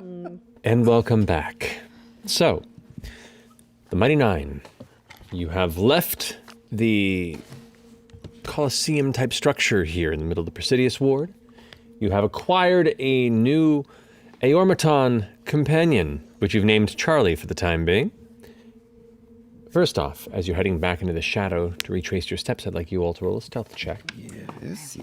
And welcome back. So, the Mighty Nine, you have left the Colosseum-type structure here in the middle of the Presidius Ward. You have acquired a new Aormaton companion, which you've named Charlie for the time being. First off, as you're heading back into the shadow to retrace your steps, I'd like you all to roll a stealth check. Yes.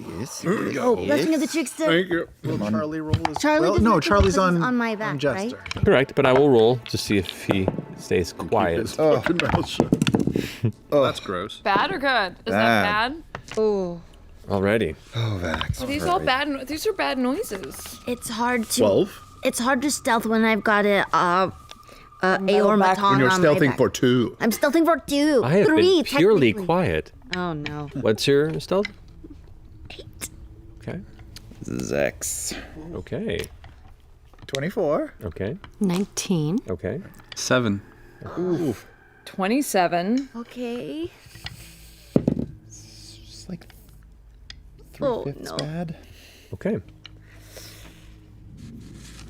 Blessing of the trickster. Thank you. Will Charlie roll as Charlie well? doesn't No, have to Charlie's because he's on my back, right? Jester. Correct, but I will roll to see if he stays quiet. Fucking mouth shut. That's gross. Bad or good? Is that bad? Oh, Alrighty. Oh, Vax. Are these all bad? These are bad noises. it's hard to. 12. It's hard to stealth when I've got a Metal Aormaton back. When you're on my stealthing back. for 2. I'm stealthing for 2. I have 3, been purely technically. quiet. Oh no. What's your stealth? 8. Okay. Zex. Okay. 24. Okay. 19. Okay. 7. 27. Okay. Just like 3/5 Oh, no. bad. Okay.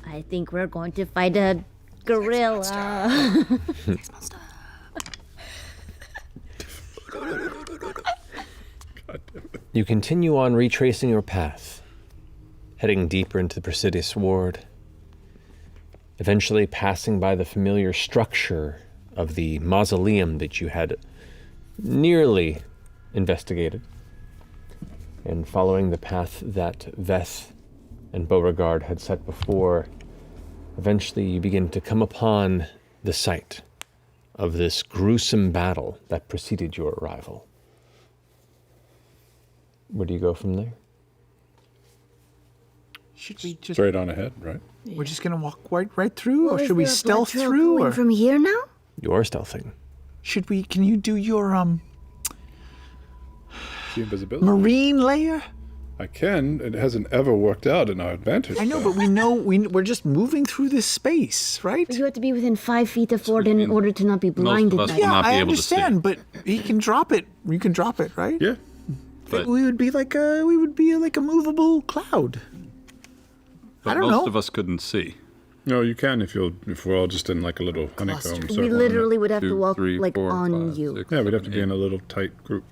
I think we're going to fight a gorilla. You continue on retracing your path, heading deeper into the Presidius Ward, eventually passing by the familiar structure of the mausoleum that you had nearly investigated, and following the path that Veth and Beauregard had set before, eventually you begin to come upon the site of this gruesome battle that preceded your arrival. Where do you go from there? Should we just? Straight on ahead, right? We're just gonna walk right through, or Is should we there a blood stealth trail through, going or from here now? You're stealthing. should we? Can you do your See invisibility. marine layer? I can. It hasn't ever worked out in our advantage. I know, though. but we know we're just moving through this space, right? You have to be within 5 feet of Ford in order to not be blinded us by will it. Yeah, not be I able to see. understand, but he can drop it. You can drop it, right? Yeah. But We would be like a movable cloud. I don't most know. of us couldn't see. No, you can if we're all just in like a little honeycomb circle. We literally would have to 2, walk 3, like 4, on 5, you. 6, Yeah, we'd have to be 8. in a little tight group.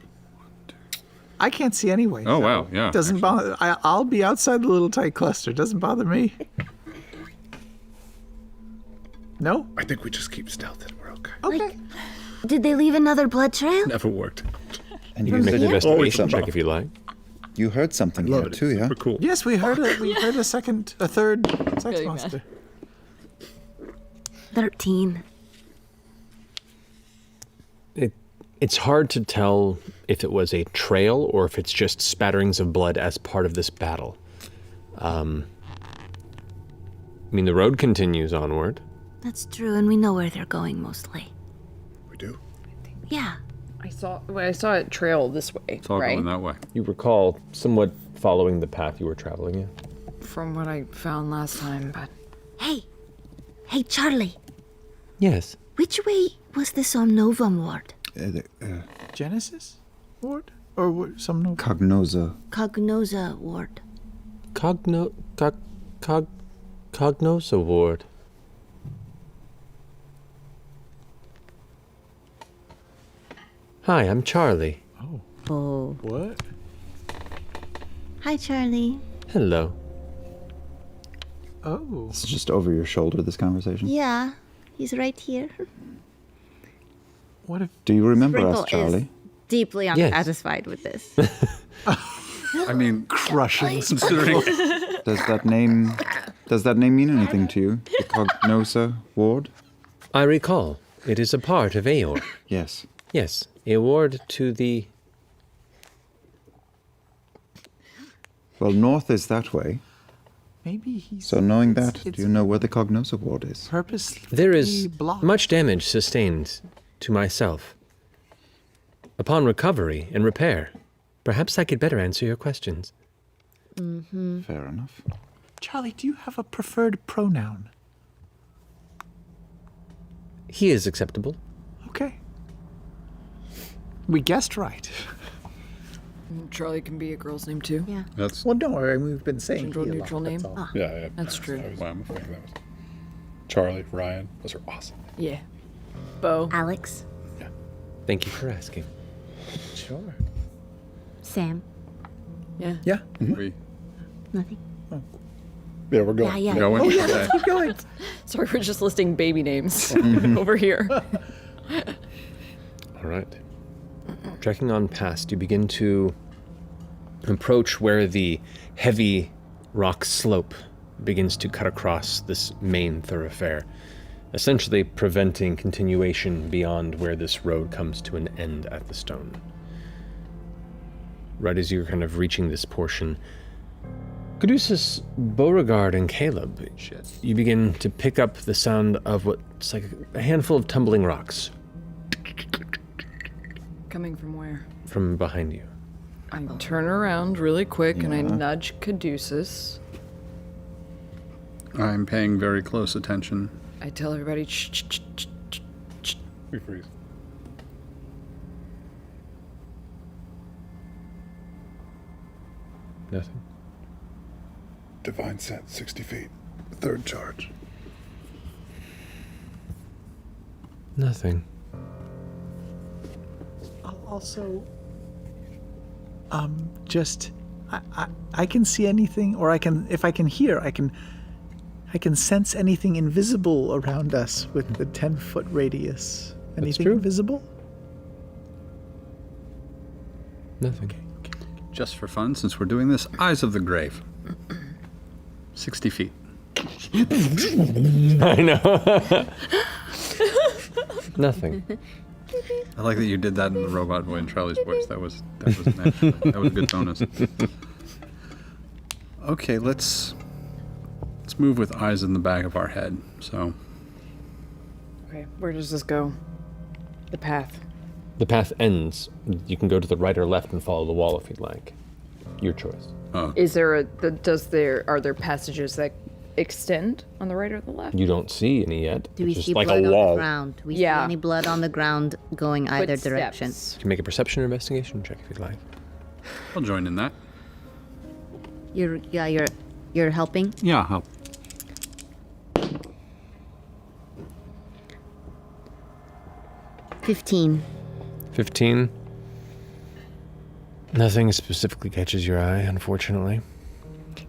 I can't see anyway. Oh, so wow, yeah, it doesn't bother. I'll be outside the little tight cluster. Doesn't bother me. No. I think we just keep stealthing. We're okay. Okay. Did they leave another blood trail? Never worked. And You you can make an said investigation check if you like. you heard something Love here it. too, yeah? Super cool. Yes, we heard a third sex Really monster. 13. It's hard to tell if it was a trail or if it's just spatterings of blood as part of this battle. I mean, the road continues onward. That's true, and we know where they're going mostly. We do. Yeah. I saw it trail this way, It's all right? going that way. You recall somewhat following the path you were traveling in. From what I found last time, but Hey, Charlie. Yes. Which way was the Somnovum ward? Genesis ward or some no? Cognosa. Cognosa ward. Cognosa Ward. Hi, I'm Charlie. Oh. What? Hi, Charlie. Hello. Oh. It's just over your shoulder, this conversation. Yeah, he's right here. What if? Do you remember Sprinkle us, Charlie? Deeply unsatisfied with this. I mean, Crushing. considering Does that name mean anything to you? The Cognosa ward? I recall. It is a part of Aor. Yes. Yes, a ward to the... Well, north is that way. Maybe he's. So knowing that, it's do you know where the Cognosa ward is? purposely There is blocked. much damage sustained to myself. Upon recovery and repair, perhaps I could better answer your questions. Fair enough. Charlie, do you have a preferred pronoun? He is acceptable. Okay. We guessed right. Charlie can be a girl's name too. Yeah. that's Well, don't worry. We've been saying Gender he a lot, neutral that's name. all. Yeah, That's true. I was Wow. thinking that was- Charlie, Ryan, those are awesome. Yeah. Bo. Alex, Thank you for asking. Sure. Sam, Yeah. Yeah. We nothing. Yeah, we're going. Yeah. going. Okay. Keep going. Sorry, we're just listing baby names over here. All right. Trekking on past, you begin to approach where the heavy rock slope begins to cut across this main thoroughfare, essentially preventing continuation beyond where this road comes to an end at the stone. Right as you're kind of reaching this portion, Caduceus, Beauregard, and Caleb, you begin to pick up the sound of what's like a handful of tumbling rocks Coming from where? from behind you. I turn around really quick and I nudge Caduceus. I'm paying very close attention. I tell everybody, shh, shh, shh, shh, shh, shh. We freeze. Nothing. Divine set, 60 feet. Third charge. Nothing. I'll also, just, I can see anything, or if I can hear, I can sense anything invisible around us with the 10-foot radius. Anything true. invisible? Nothing. Just for fun, since we're doing this, Eyes of the Grave. 60 feet. I know. Nothing. I like that you did that in the robot voice in Charlie's voice. That was magical. That was a good bonus. Okay, let's move with eyes in the back of our head. So Okay, where does this go? The path. The path ends. You can go to the right or left and follow the wall if you'd like. Your choice. Is there are there passages that extend on the right or the left? You don't see any yet. Do we It's just see like blood a on wall. the ground? Do we Yeah. see any blood on the ground going either direction? Footsteps. You can make a perception or investigation check if you'd like. I'll join in that. You're helping. Yeah, I'll 15. 15. Nothing specifically catches your eye, unfortunately.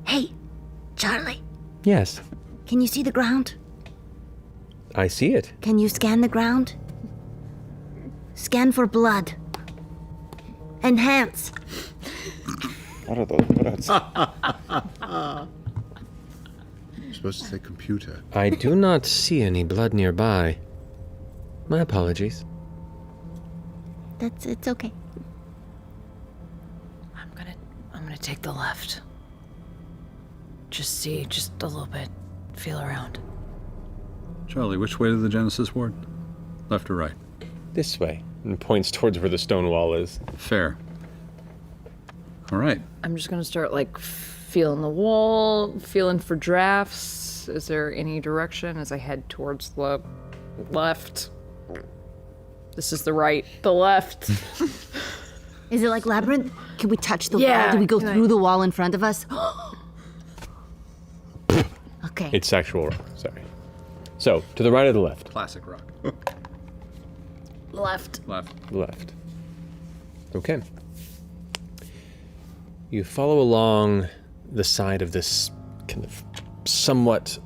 Hey, Charlie, Yes, can you see the ground? I see it. Can you scan the ground? Scan for blood. Enhance. What are those? You're supposed to say computer. I do not see any blood nearby. My apologies. It's okay. I'm gonna take the left. Just see, just a little bit. Feel around. Charlie, which way to the Genesis ward? Left or right? This way. And points towards where the stone wall is. Fair. All right. I'm just gonna start like feeling the wall, feeling for drafts. Is there any direction as I head towards the left? This is the right. The left. Is it like labyrinth? Can we touch the Yeah, wall? Do we go can I- through the wall in front of us? Okay. It's actual rock, sorry. So, to the right or the left? Classic rock. Left. Left. Left. Okay. You follow along the side of this kind of somewhat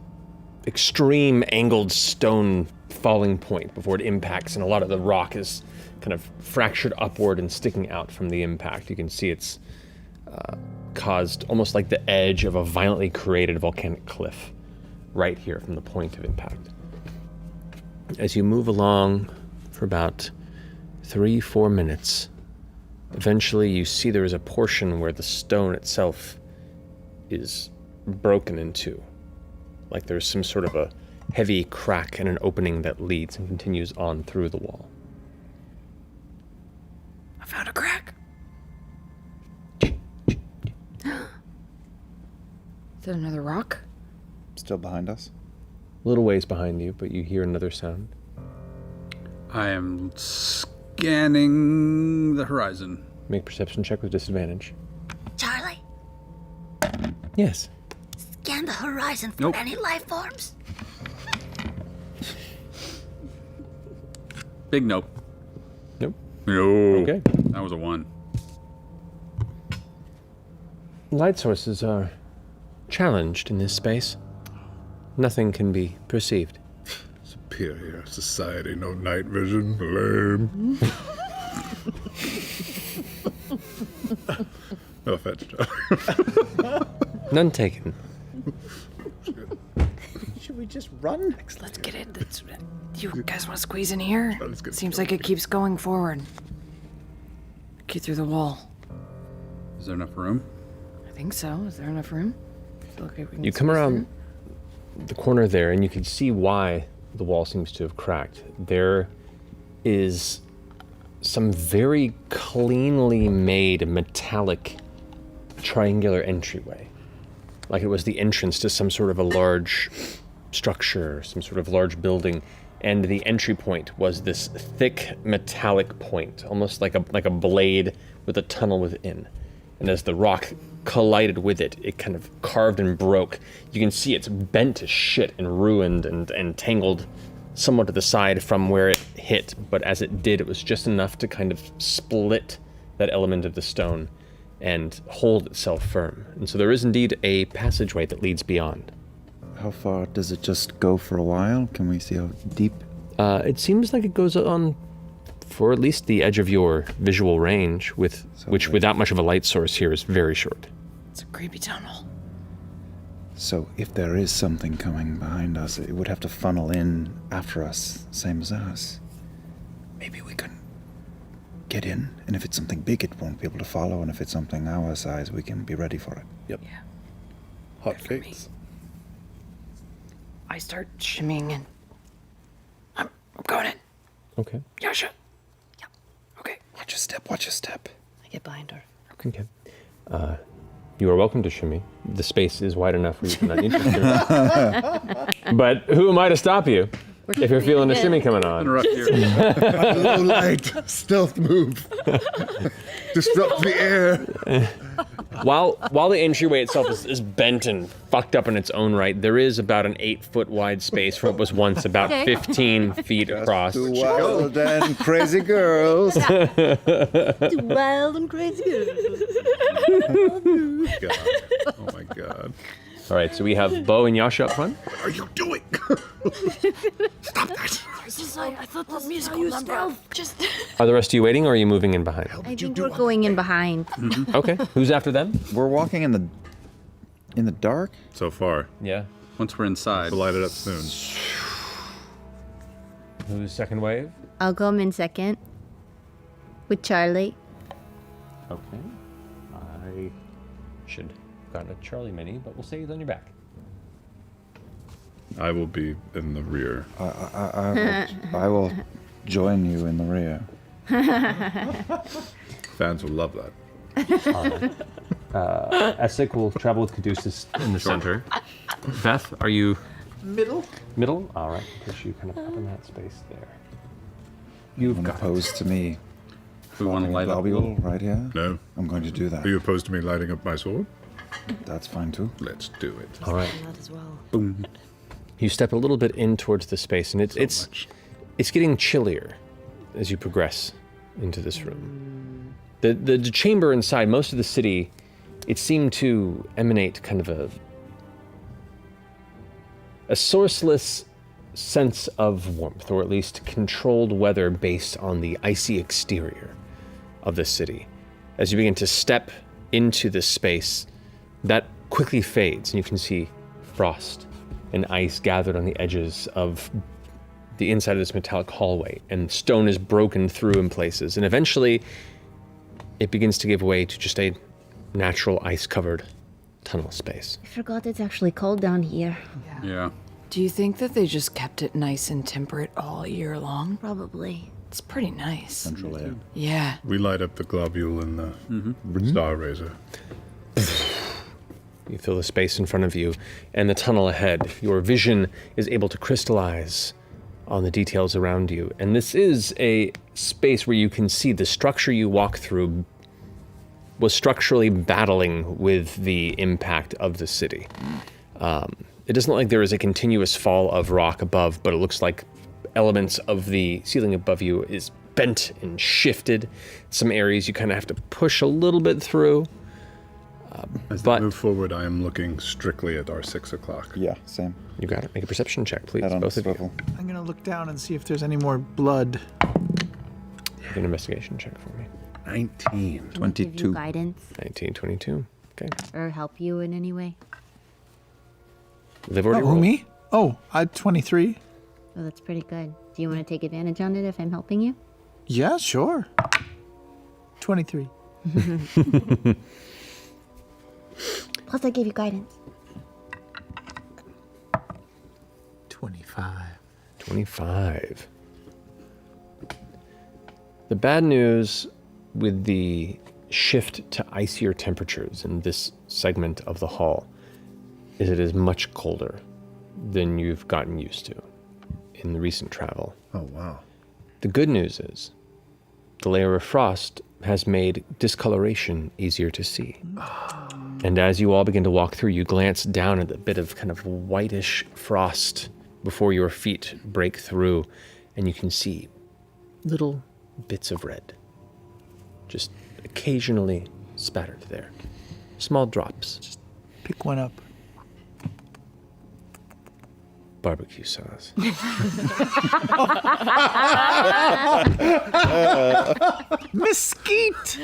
extreme angled stone falling point before it impacts, and a lot of the rock is kind of fractured upward and sticking out from the impact. You can see it's caused almost like the edge of a violently created volcanic cliff right here from the point of impact. As you move along for about 3-4 minutes, eventually you see there is a portion where the stone itself is broken in two. Like there's some sort of a heavy crack and an opening that leads and continues on through the wall. I found a crack. Is that another rock? Still behind us? A little ways behind you, but you hear another sound. I am scanning the horizon. Make perception check with disadvantage. Charlie, Yes. scan the horizon for Nope. any life forms. Big nope. Nope. No. Okay. That was a 1. Light sources are challenged in this space. Nothing can be perceived. Superior society, no night vision. Lame. No offense, Joe. None taken. Should we just run? Let's get it. You guys want to squeeze in here? Let's get Seems like it keeps going forward. Get through the wall. Is there enough room? I think so. Is there enough room? I feel like we can You come squeeze around the corner there, and you can see why the wall seems to have cracked. There is some very cleanly made metallic triangular entryway. Like it was the entrance to some sort of a large structure, some sort of large building. And the entry point was this thick metallic point, almost like a blade with a tunnel within. And as the rock collided with it, it kind of carved and broke. You can see it's bent to shit and ruined and tangled somewhat to the side from where it hit. But as it did, it was just enough to kind of split that element of the stone and hold itself firm. And so there is indeed a passageway that leads beyond. How far does it just go for a while? Can we see how deep? It seems like it goes on for at least the edge of your visual range, which without much of a light source here is very short. It's a creepy tunnel. So if there is something coming behind us, it would have to funnel in after us, same as us. Maybe we can get in, and if it's something big, it won't be able to follow, and if it's something our size, we can be ready for it. Yep. Yeah. Hot Good for me. cakes. I start shimmying in. I'm going in. Okay. Yasha. Yep. Okay. Watch your step, watch your step. I get behind her. Okay. You are welcome to shimmy. The space is wide enough for you to not need to shimmy. But who am I to stop you if you're feeling the shimmy coming on? Interrupt here. Low light. Stealth move. Disrupt the air. While the entryway itself is bent and fucked up in its own right, there is about an 8-foot wide space from what was once about 15 feet across. Too wild and crazy girls. Wild and crazy. God. Oh my God. All right, so we have Bo and Yasha up front. What are you doing? Stop that. I thought this musical number. Just. Are the rest of you waiting, or are you moving in behind? I think we're going in behind. Okay, who's after them? We're walking in the dark? So far. Yeah. Once we're inside. We'll light it up soon. Who's second wave? I'll come in second. With Charlie. Okay. I should have gotten a Charlie mini, but we'll say he's on your back. I will be in the rear. I will join you in the rear. Fans will love that. Essek will travel with Caduceus in the center. Beth, are you Middle? middle? All right, push you kind of up in that space there. You've I'm got it. opposed to me. We want to light up a globule little. right here. No. I'm going to do that. Are you opposed to me lighting up my sword? That's fine too. Let's do it. All right. That as well. Boom. You step a little bit in towards the space, and it's getting chillier as you progress into this room. The chamber inside, most of the city, it seemed to emanate kind of a sourceless sense of warmth, or at least controlled weather based on the icy exterior of the city. As you begin to step into this space, that quickly fades, and you can see frost and ice gathered on the edges of the inside of this metallic hallway, and stone is broken through in places, and eventually it begins to give way to just a natural ice-covered tunnel space. I forgot it's actually cold down here. Yeah. Do you think that they just kept it nice and temperate all year long? Probably. It's pretty nice. Central air. Yeah. We light up the globule and the Star Razor. You feel the space in front of you and the tunnel ahead. Your vision is able to crystallize on the details around you. And this is a space where you can see the structure you walk through was structurally battling with the impact of the city. It doesn't look like there is a continuous fall of rock above, but it looks like elements of the ceiling above you is bent and shifted. Some areas you kind of have to push a little bit through. As But- they move forward, I am looking strictly at our 6 o'clock. Yeah, same. You got it. Make a perception check, please, Head on a both of you. swivel. I'm gonna look down and see if there's any more blood. Make an investigation check for me. 19. Can I give you 22. guidance 19, 22. Okay. or help you in any way? They've already Oh, rolled. me? Oh, I 23. Oh, that's pretty good. Do you want to take advantage on it if I'm helping you? Yeah, sure. 23. Plus, I gave you guidance. 25. 25. The bad news with the shift to icier temperatures in this segment of the hall is it is much colder than you've gotten used to in the recent travel. Oh, wow. The good news is the layer of frost has made discoloration easier to see. And as you all begin to walk through, you glance down at the bit of kind of whitish frost before your feet break through, and you can see little bits of red, just occasionally spattered there. Small drops. Just Pick one up. barbecue sauce. Mesquite!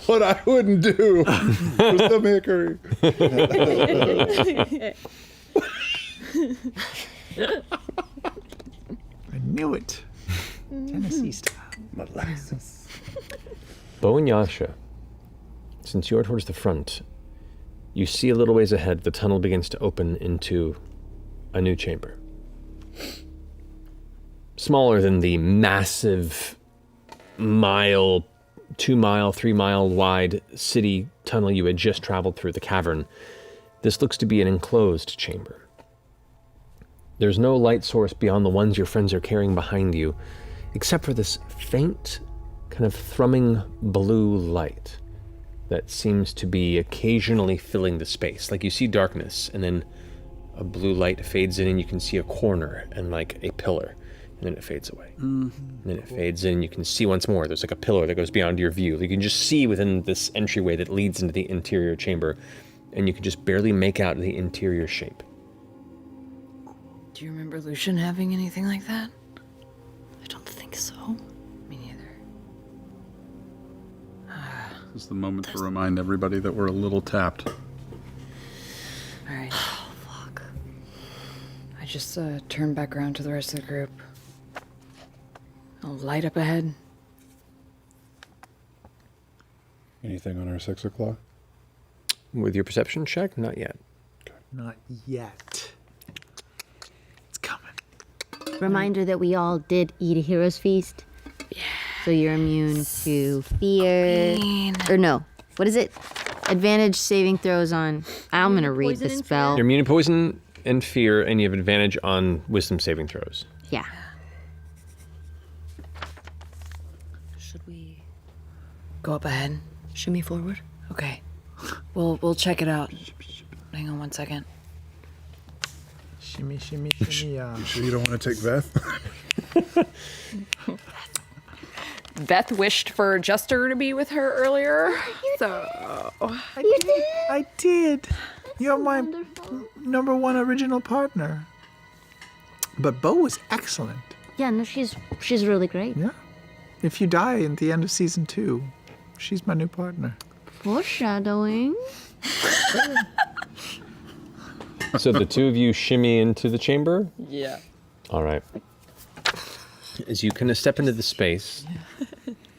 What I wouldn't do for some hickory. I knew it. Tennessee style. Molasses. Bo and Yasha, since you're towards the front, you see a little ways ahead the tunnel begins to open into a new chamber. Smaller than the massive mile, 2 mile, 3 mile wide city tunnel you had just traveled through the cavern. This looks to be an enclosed chamber. There's no light source beyond the ones your friends are carrying behind you, except for this faint, kind of thrumming blue light that seems to be occasionally filling the space. Like you see darkness, and then a blue light fades in, and you can see a corner and like a pillar, and then it fades away. And then it fades in, you can see once more. There's like a pillar that goes beyond your view. You can just see within this entryway that leads into the interior chamber, and you can just barely make out the interior shape. Do you remember Lucian having anything like that? I don't think so. Me neither. This is the moment to remind everybody that we're a little tapped. All right. Oh, fuck. I just turned back around to the rest of the group. I'll light up ahead. Anything on our 6 o'clock? With your perception check? Not yet. Not yet. It's coming. Reminder that we all did eat a hero's feast. Yeah. So you're immune to fear. Or no. What is it? Advantage saving throws on. I'm going to read the spell. You're immune to poison and fear, and you have advantage on wisdom saving throws. Yeah. Should we Go up ahead. shimmy forward? Okay. We'll check it out. Hang on one second. Shimmy, shimmy, shimmy. Sure you don't want to take Beth? Beth wished for Jester to be with her earlier. So I did. You're my number one original partner. But Bo was excellent. Yeah, no, she's really great. Yeah. If you die at the end of season 2, she's my new partner. Foreshadowing. So the two of you shimmy into the chamber? yeah. All right. As you kind of step into the space,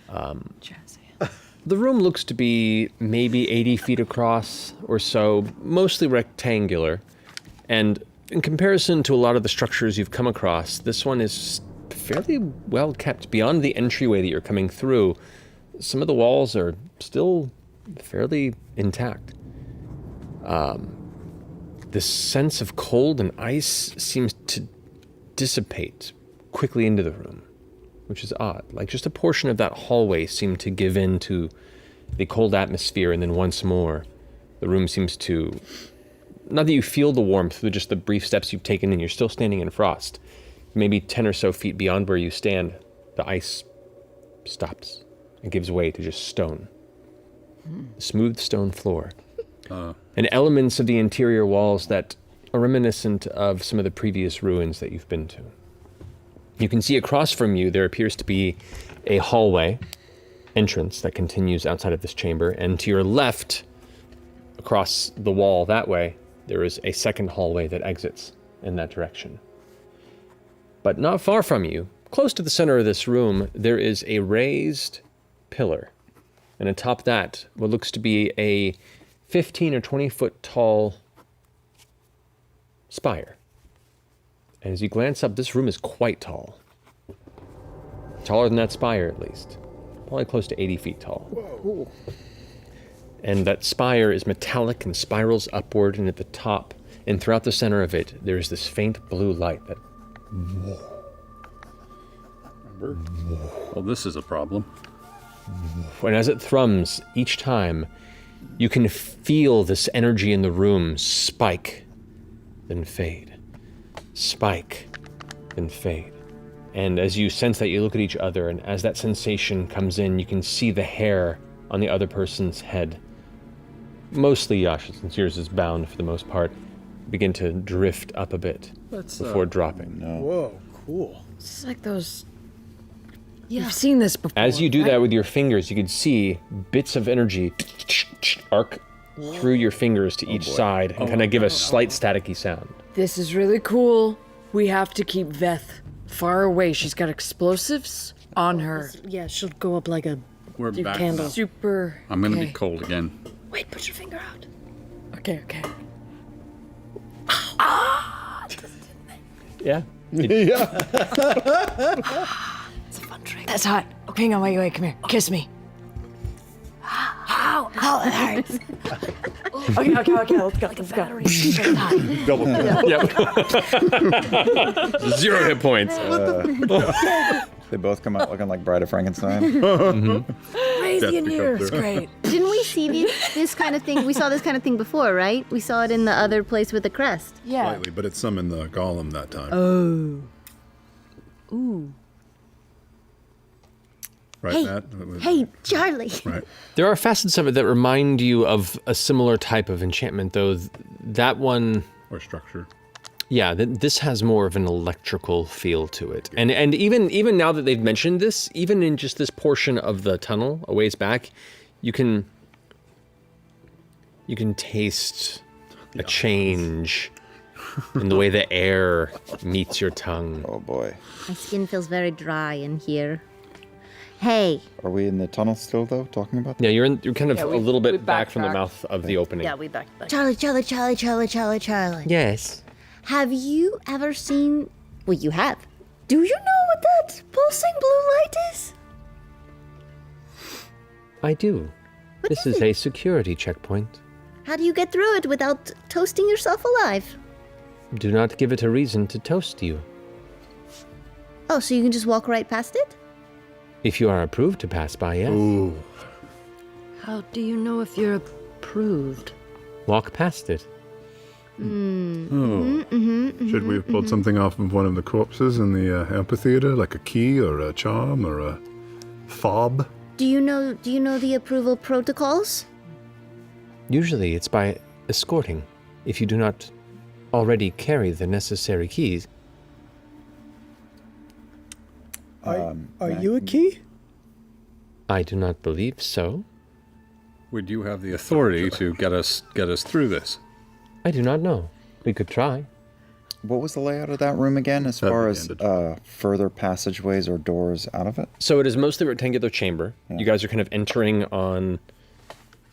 the room looks to be maybe 80 feet across or so, mostly rectangular. And in comparison to a lot of the structures you've come across, this one is fairly well kept. Beyond the entryway that you're coming through, some of the walls are still fairly intact. This sense of cold and ice seems to dissipate quickly into the room, which is odd. Like just a portion of that hallway seemed to give in to the cold atmosphere, and then once more, the room seems to not that you feel the warmth through just the brief steps you've taken, and you're still standing in frost. Maybe 10 or so feet beyond where you stand, the ice stops and gives way to just stone. A smooth stone floor. And elements of the interior walls that are reminiscent of some of the previous ruins that you've been to. You can see across from you there appears to be a hallway entrance that continues outside of this chamber, and to your left, across the wall that way, there is a second hallway that exits in that direction. But not far from you, close to the center of this room, there is a raised pillar. And atop that, what looks to be a 15 or 20 foot tall spire. And as you glance up, this room is quite tall. Taller than that spire, at least. Probably close to 80 feet tall. Whoa. And that spire is metallic and spirals upward, and at the top and throughout the center of it, there is this faint blue light that... Well, this is a problem. And as it thrums each time, you can feel this energy in the room spike, then fade. Spike, then fade. And as you sense that, you look at each other, and as that sensation comes in, you can see the hair on the other person's head, mostly Yasha, since yours is bound for the most part, begin to drift up a bit before dropping. Whoa, cool. It's like those... You've seen this before. As you do right? that with your fingers, you can see bits of energy arc through your fingers to each side and kind of give a slight staticky sound. This is really cool. We have to keep Veth far away. She's got explosives on her. Yeah, she'll go up like a We're back candle. now. Super... I'm gonna okay. be cold again. Wait, put your finger out. Okay. Yeah. It's a fun trick. That's hot. Okay, hang on, wait, come here. Kiss me. Ow, that hurts. Okay, let's go. Like a battery. Double. Yep. 0 hit points. They both come out looking like Bride of Frankenstein. Crazy in here. It's great. Didn't we see this kind of thing? We saw this kind of thing before, right? We saw it in the other place with the crest. Yeah. Slightly, but it summoned the golem that time. Oh. Ooh. Right, Hey, Matt? hey, Charlie. Right. There are facets of it that remind you of a similar type of enchantment, though that one... Or structure. Yeah, this has more of an electrical feel to it. And even now that they've mentioned this, even in just this portion of the tunnel a ways back, you can taste a change in the way the air meets your tongue. Oh boy. My skin feels very dry in here. Hey. Are we in the tunnel still, though, talking about that? Yeah, you're kind of Yeah, a little we bit back from the backtracked. mouth of the opening. Yeah, we backed back. Charlie. Yes. Have you ever seen... Well, you have. Do you know what that pulsing blue light is? I do. This is a security checkpoint. How do you get through it without toasting yourself alive? Do not give it a reason to toast you. Oh, so you can just walk right past it? If you are approved to pass by, yes. Ooh. How do you know if you're approved? Walk past it. Should we have pulled something off of one of the corpses in the amphitheater, like a key or a charm or a fob? Do you know the approval protocols? Usually it's by escorting, if you do not already carry the necessary keys. Are Matt, you a key? I do not believe so. Would you have the authority to get us through this? I do not know. We could try. What was the layout of that room again, as far as Heavy-handed. further passageways or doors out of it? So it is mostly a rectangular chamber. You guys are kind of entering on...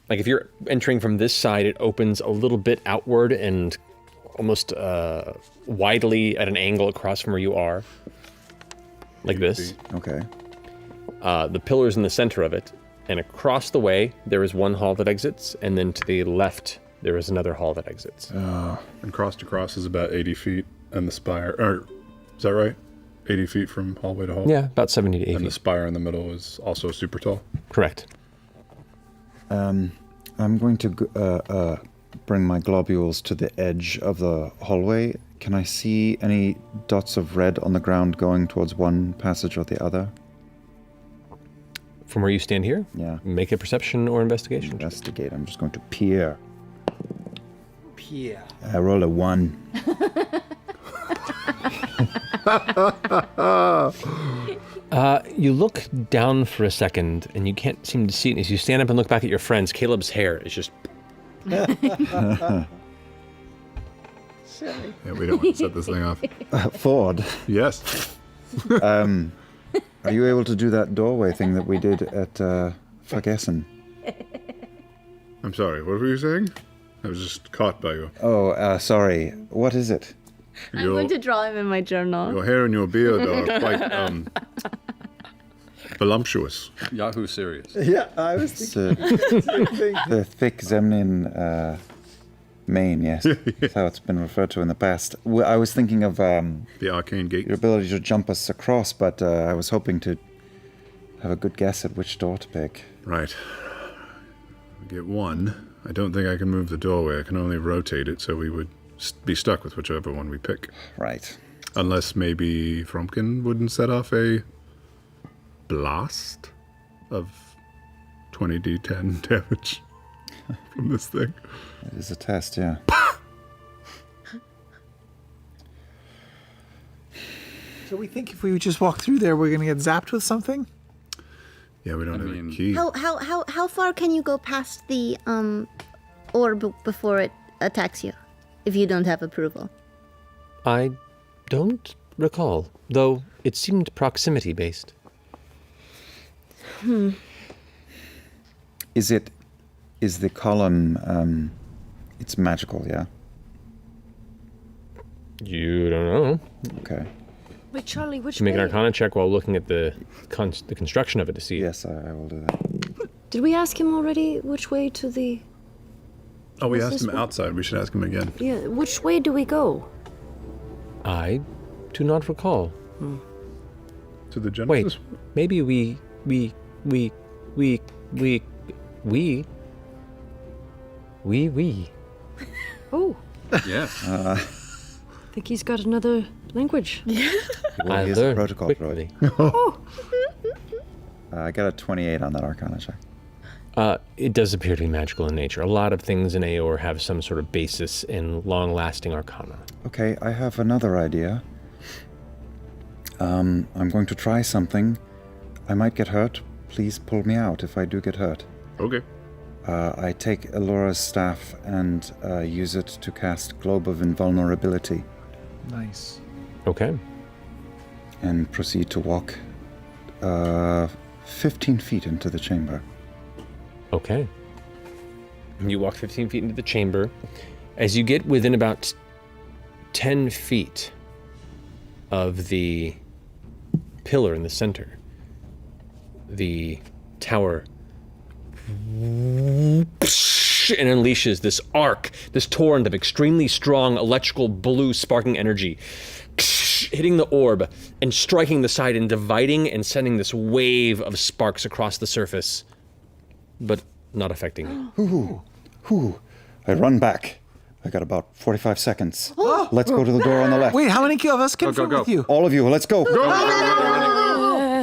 Like, if you're entering from this side, it opens a little bit outward and almost widely at an angle across from where you are. Like this. Okay. The pillar's in the center of it. And across the way, there is one hall that exits. And then to the left, there is another hall that exits. And cross to cross is about 80 feet, and the spire, is that right? 80 feet from hallway to hall? Yeah, about 70 to 80 And the feet. spire in the middle is also super tall. Correct. I'm going to bring my globules to the edge of the hallway. Can I see any dots of red on the ground going towards one passage or the other? From where you stand here? Yeah. Make a perception or investigation. Investigate. I'm just going to peer. Peer. I rolled a 1. You look down for a second, and you can't seem to see it. As you stand up and look back at your friends, Caleb's hair is just... Silly. Yeah, we don't want to set this thing off. Ford, Yes. are you able to do that doorway thing that we did at Fagessen? I'm sorry, what were you saying? I was just caught by Oh, sorry. What is it? I'm going to draw him in my journal. your hair and your beard are quite voluptuous. Yahoo serious. Yeah, I was It's thinking. the thick Zemnian mane, yes. That's how it's been referred to in the past. I was thinking of The arcane gate. your ability to jump us across, but I was hoping to have a good guess at which door to pick. Right. We get 1. I don't think I can move the doorway. I can only rotate it, so we would be stuck with whichever one we pick. Right. Unless maybe Frumpkin wouldn't set off a blast of 20d10 damage from this thing. It is a test, yeah. So we think if we just walk through there, we're gonna get zapped with something? Yeah, we don't have mean- a key. How far can you go past the orb before it attacks you, if you don't have approval? I don't recall, though it seemed proximity-based. Is the column, it's magical, yeah? You don't know. Okay. Wait, Charlie, which You make an way? Arcana check while looking at the construction of it to see. Yes, I will do that. Did we ask him already which way to the... Oh, we What's asked this him one? outside. We should ask him again. Yeah, which way do we go? I do not recall. To the Genesis? Wait, maybe we. Oh, Yes. I think he's got another language. Well, I here's the learned protocol quickly. I got a 28 on that Arcana check. It does appear to be magical in nature. A lot of things in Aor have some sort of basis in long-lasting arcana. Okay, I have another idea. I'm going to try something. I might get hurt. Please pull me out if I do get hurt. Okay. I take Elora's staff and use it to cast Globe of Invulnerability Nice. Okay. and proceed to walk 15 feet into the chamber. Okay. You walk 15 feet into the chamber. As you get within about 10 feet of the pillar in the center, the tower and unleashes this arc, this torrent of extremely strong electrical blue sparking energy, hitting the orb and striking the side and dividing and sending this wave of sparks across the surface, but not affecting you. I run back. I got about 45 seconds. Let's go to the door on the left. Wait, how many of us can Go, fit go, with go. you? All of you, let's go.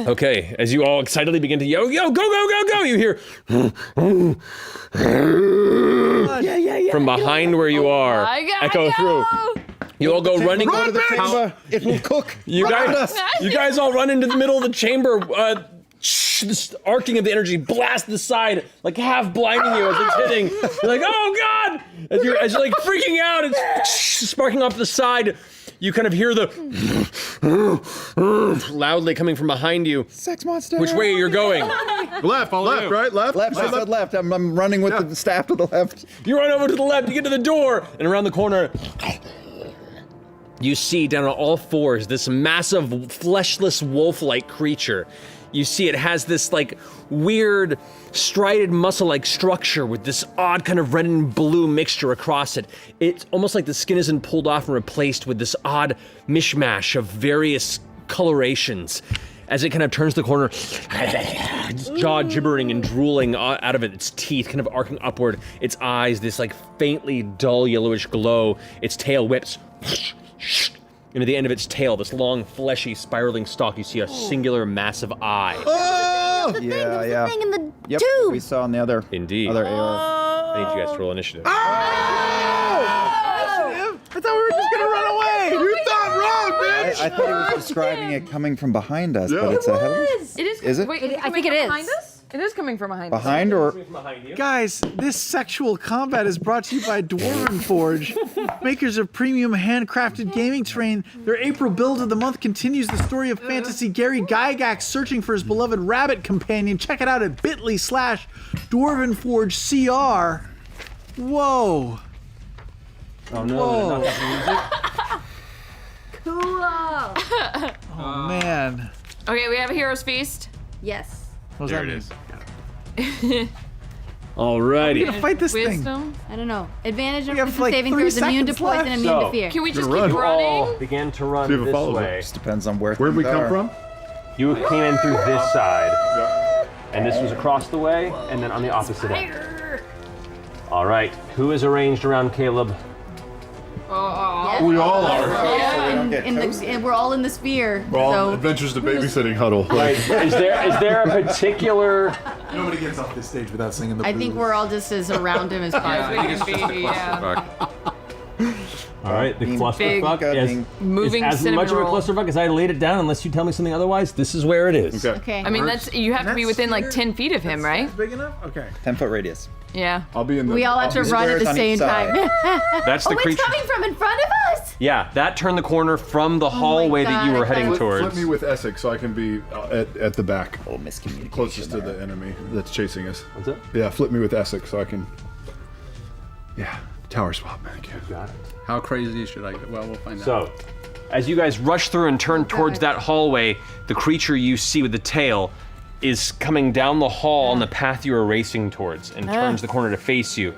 Okay, as you all excitedly begin to yo, go, go, go, go, you hear from behind where you are echo through. You all go running. Go to the chamber. It will cook. You guys all run into the middle of the chamber. This arcing of the energy blasts the side, like half blinding you as it's hitting. You're like, oh god! As you're like freaking out, it's sparking off the side. You kind of hear the loudly coming from behind you. Sex monster. Which way you're going? Left, right? Left? Left. I said left. I'm running with the staff to the left. You run over to the left, you get to the door, and around the corner, you see down on all fours this massive, fleshless, wolf-like creature. You see it has this like weird, striated muscle-like structure with this odd kind of red and blue mixture across it. It's almost like the skin isn't pulled off and replaced with this odd mishmash of various colorations. as it kind of turns the corner, its jaw gibbering and drooling out of it, its teeth kind of arcing upward, its eyes, this like faintly dull yellowish glow, its tail whips. And at the end of its tail, this long, fleshy, spiraling stalk, you see a singular, massive eye. Oh! The Yeah. thing in the Yep. tube. We saw in the other. Indeed. Other AR. I need you guys to roll initiative. I thought we were just gonna run away. You thought wrong, bitch! I thought he was describing it coming from behind us, but it's ahead of us. It is. Is it? Wait, I think it is. Behind us? It is coming from behind us. Behind or Guys, this sexual combat is brought to you by Dwarven Forge, makers of premium handcrafted gaming terrain. Their April build of the month continues the story of fantasy Gary Gygax searching for his beloved rabbit companion. Check it out at bit.ly/DwarvenForgeCR. Whoa. Oh no, they're not Oh man. Okay, we have a hero's feast. Yes. What does There that it mean? is. Alrighty. Gonna fight this thing. Wisdom. I don't know. Advantage on have, wisdom like, saving 3 throws, immune to seconds poison, left. immune to So- fear. Can we just run. keep You all running? began to run See if it this follows way. just depends on where. Where'd we things come are. from? You came in through this side, and this was across the way, and then on the opposite end. All right, who is arranged around Caleb? We all are. And we're all in the sphere. We're all so Adventures to Babysitting Huddle. Right. Is there a particular? Nobody gets off this stage without singing the I think we're all just as around him as Yeah, possible. I think it's just a clusterfuck. All right, the Big clusterfuck is Moving as cinnamon much of a roll. clusterfuck as I laid it down. Unless you tell me something otherwise, this is where it is. Okay. Okay. I mean, that's you have to be within like 10 feet of him, right? Big enough? Okay. 10-foot radius. Yeah. I'll be in the. we all have to These run at squares the on same each side. time. That's the Oh, it's creature. coming from in front of us. Yeah, that turned the corner from the hallway that you God, were I heading thought- towards. Flip me with Essex so I can be at the back, A little miscommunication. closest to there. the enemy that's chasing us. What's it? Yeah, flip me with Essex so I can. Yeah, tower swap. Thank you. Got it. How crazy should I get? Well, we'll find out. So, as you guys rush through and turn towards that hallway, the creature you see with the tail is coming down the hall on the path you were racing towards and turns the corner to face you.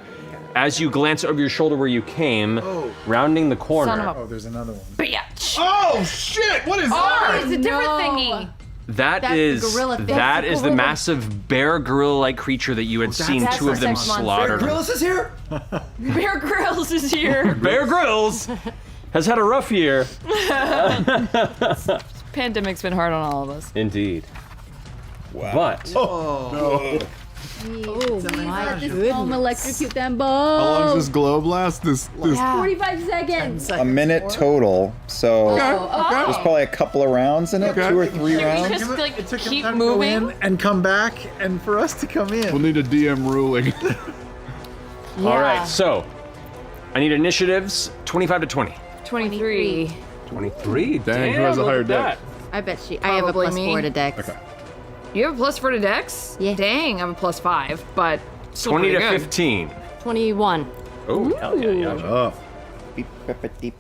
As you glance over your shoulder where you came, rounding the corner, Son of a Oh, there's another one. bitch. Oh shit! What is that? It's a different thingy. that That's the is gorilla thing. that That's is the the gorilla. massive bear gorilla-like creature that you had seen That's two of the them sex monster. slaughtered. Grillis is here. Bear Grylls is here. Bear Grylls has had a rough year. Pandemic's been hard on all of us. Indeed. Wow. But Oh my goodness. Electrocute them How long does both. this globe last? This 45 seconds. A minute total. So there's probably a couple of rounds in it, Okay. 2 or 3 Can we rounds. just like It took him keep time to go in moving? and come back, and for us to come in. we'll need a DM ruling. all right, so I need initiatives 25 to 20. 23. 23. Dang, who has a look higher at deck? that. I bet she. I have a Probably plus me. 4 to dex. Okay. You have a plus 4 to dex? Yeah. Dang, I have a plus 5, but still 20 to pretty good. 15. 21. Oh, hell yeah, yeah. Oh, Beep, beep, beep, beep.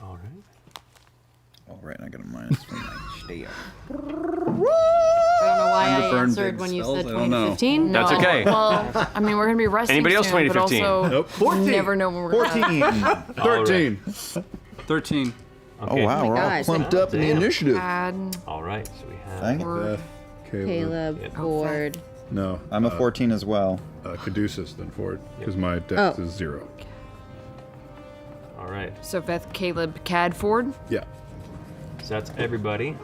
All right. All right, I got a minus from my stare. I don't know why Time to I burn answered big when you spells? said I don't know. 2015. That's okay. Well, I mean, we're gonna be resting Anybody else soon, 20 to but 15? also nope. 14. never know when we're gonna 14. 13. 13. Oh wow, we're all gosh. clumped up in the initiative. add. All right, so we have. Dang it. Beth, Caleb. Caleb, Ford. No. I'm a 14 as well. Caduceus then Ford, because my dex Oh. is 0. All right, So Beth, Caleb, Cadford. Yeah. so that's everybody.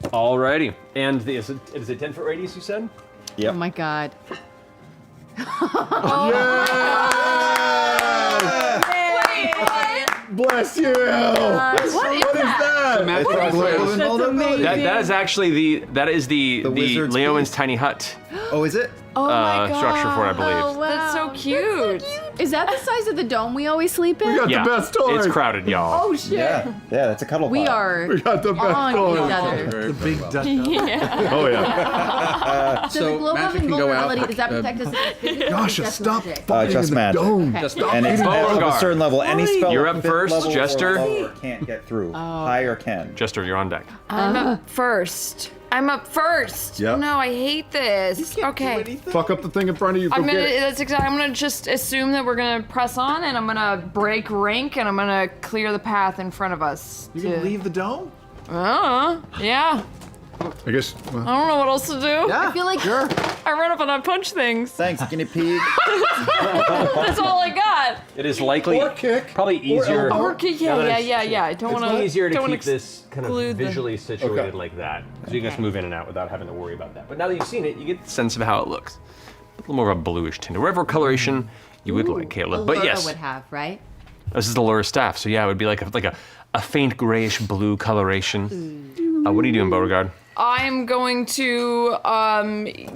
Alrighty, and is it 10-foot radius you said? Oh my god. Bless you! What is that? Magic It's missile. That is actually the The wizard's Leoman's piece. tiny hut Oh, is it? Oh my god. structure for it, I believe. That's so cute. Is that the size of the dome we always sleep in? We got Yeah, the best toys. it's crowded, y'all. Oh shit. Yeah, that's a cuddle We pod. are We got the best on toys. each other. The big duck. Oh yeah. So, So the glow of magic can go out, invulnerability, does that protect us against physical or Gosh, just stop magic? fighting just in the magic. dome. Okay. And it's at of a Beauregard. certain level. Any spell You're at up fifth first, level or Jester. lower can't get through. Higher can. Jester, you're on deck. I'm up first. I'm up first. Yep. No, I hate this. Okay. Fuck up the thing in front of you. Go I'm gonna. get it. That's exactly. I'm gonna just assume that we're gonna press on, and I'm gonna break rank, and I'm gonna clear the path in front of us. You can leave the dome? Yeah. I guess. Well, I don't know what else to do. Yeah, I feel like sure. I run up and I punch things. Thanks, guinea pig. That's all I got. It is likely Or kick. probably easier. Yeah. I don't want to. It's easier to don't wanna keep this kind of exclude the- visually situated like that. So you guys move in and out without having to worry about that. But now that you've seen it, you get the sense of how it looks. A little more of a bluish tint. Whatever coloration you would like, Caleb. But Allura yes, would have, right? this is the Lura staff. So yeah, it would be like a faint grayish blue coloration. What are you doing, Beauregard? I'm going to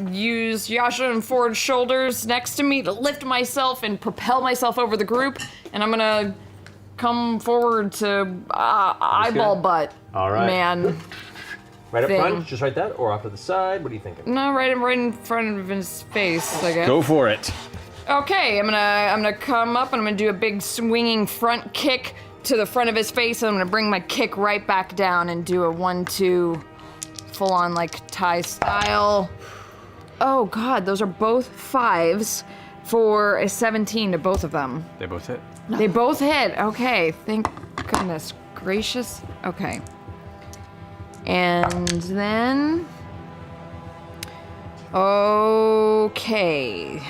use Yasha and Ford's shoulders next to me to lift myself and propel myself over the group, and I'm gonna come forward to eyeball butt. All right. Man. Right up Thing. front, just right that, or off to the side? What are you thinking? No, right in front of his face, I guess. Go for it. Okay, I'm gonna come up and I'm gonna do a big swinging front kick to the front of his face, and I'm gonna bring my kick right back down and do a 1-2 full on like Thai style. Oh god, those are both 5s for a 17 to both of them. They both hit. They both hit. Okay, thank goodness gracious. Okay. And then okay.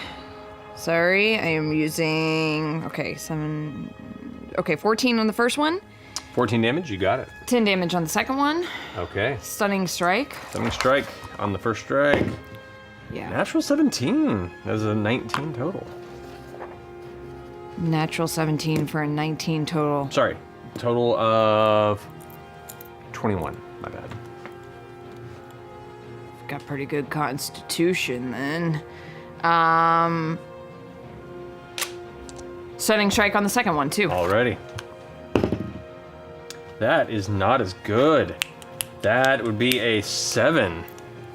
Sorry, I am using 14 on the first one, 14 damage, you got it. 10 damage on the second one. Okay. Stunning strike. Stunning strike on the first strike. Yeah. Natural 17. That was a 19 total. Natural 17 for a 19 total. Sorry, total of 21. My bad. Got pretty good constitution then. Stunning strike on the second one too. Alrighty. That is not as good. That would be a 7.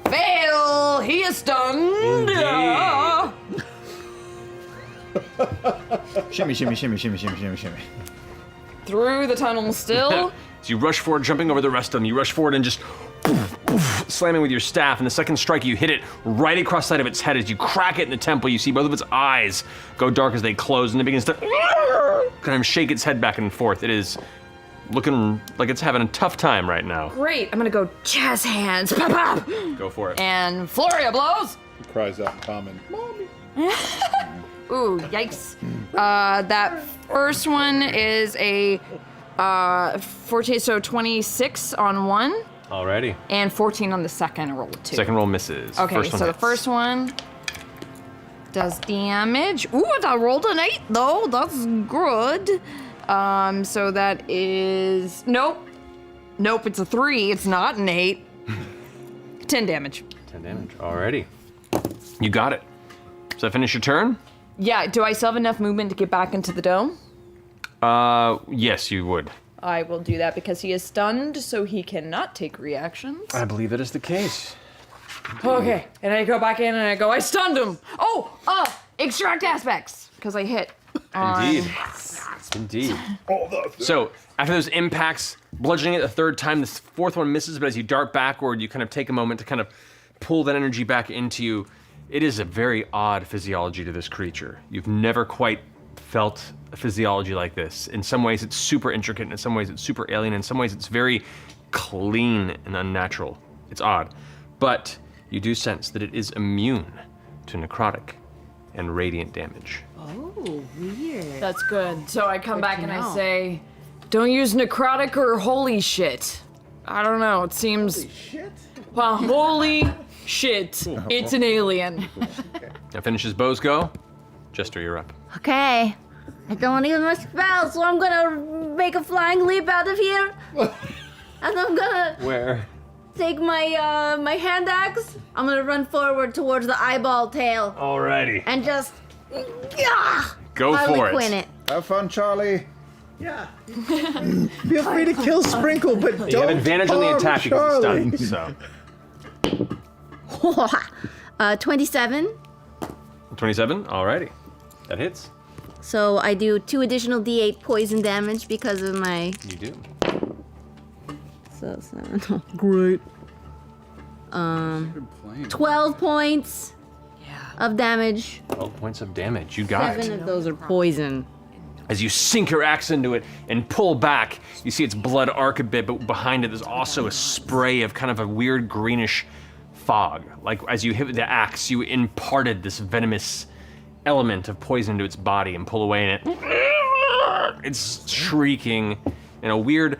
Fail! He is stunned! Indeed. Shimmy, shimmy, shimmy, shimmy, shimmy, shimmy, shimmy. Through the tunnel still. So you rush forward, jumping over the rest of them. You rush forward and just slamming with your staff. And the second strike, you hit it right across the side of its head. As you crack it in the temple, you see both of its eyes go dark as they close, and it begins to kind of shake its head back and forth. It is looking like it's having a tough time right now. Great, I'm gonna go jazz hands. Pop, pop. Go for it. And flurry of blows. he cries out in common. Ooh, yikes. That first one is a 14, so 26 on one, Alrighty. and 14 on the second roll too. Second roll misses. Okay, First one so the hits. first one does damage. Ooh, I rolled an 8 though. That's good. So that is nope. It's a 3. It's not an 8. 10 damage. 10 damage. Alrighty. You got it. Does that finish your turn? Yeah. Do I still have enough movement to get back into the dome? Yes, you would. I will do that because he is stunned, so he cannot take reactions. I believe that is the case. Okay, and I go back in and I go, I stunned him. Oh, extract aspects because I hit. Indeed. Indeed. So, after those impacts, bludgeoning it a third time, this fourth one misses, but as you dart backward, you kind of take a moment to kind of pull that energy back into you. It is a very odd physiology to this creature. You've never quite felt a physiology like this. In some ways, it's super intricate, and in some ways, it's super alien. In some ways, it's very clean and unnatural. It's odd. But you do sense that it is immune to necrotic and radiant damage. Oh, weird. That's good. So I come back to and I know. say, don't use necrotic or holy shit. I don't know, it seems... Holy shit? Well, holy shit. It's an alien. That finishes Bo's go. Jester, you're up. Okay. I don't use my spell, so I'm gonna make a flying leap out of here. And I'm gonna Where? take my my hand axe. I'm gonna run forward towards the eyeball tail Alrighty. and just Go for Quinn it. it. Have fun, Charlie. Yeah. Feel free to kill Sprinkle, but don't You have advantage on the harm attack because Charlie. it's stunned, so. 27. 27? Alrighty. That hits. So I do 2 additional D8 poison damage because of my. You do. So 7. Great. 12 points of damage. 12 points of damage. You got 7 it. of those are poison. As you sink your axe into it and pull back, you see its blood arc a bit, but behind it there's also a spray of kind of a weird greenish fog. Like as you hit with the axe, you imparted this venomous element of poison into its body and pull away, and it's shrieking in a weird.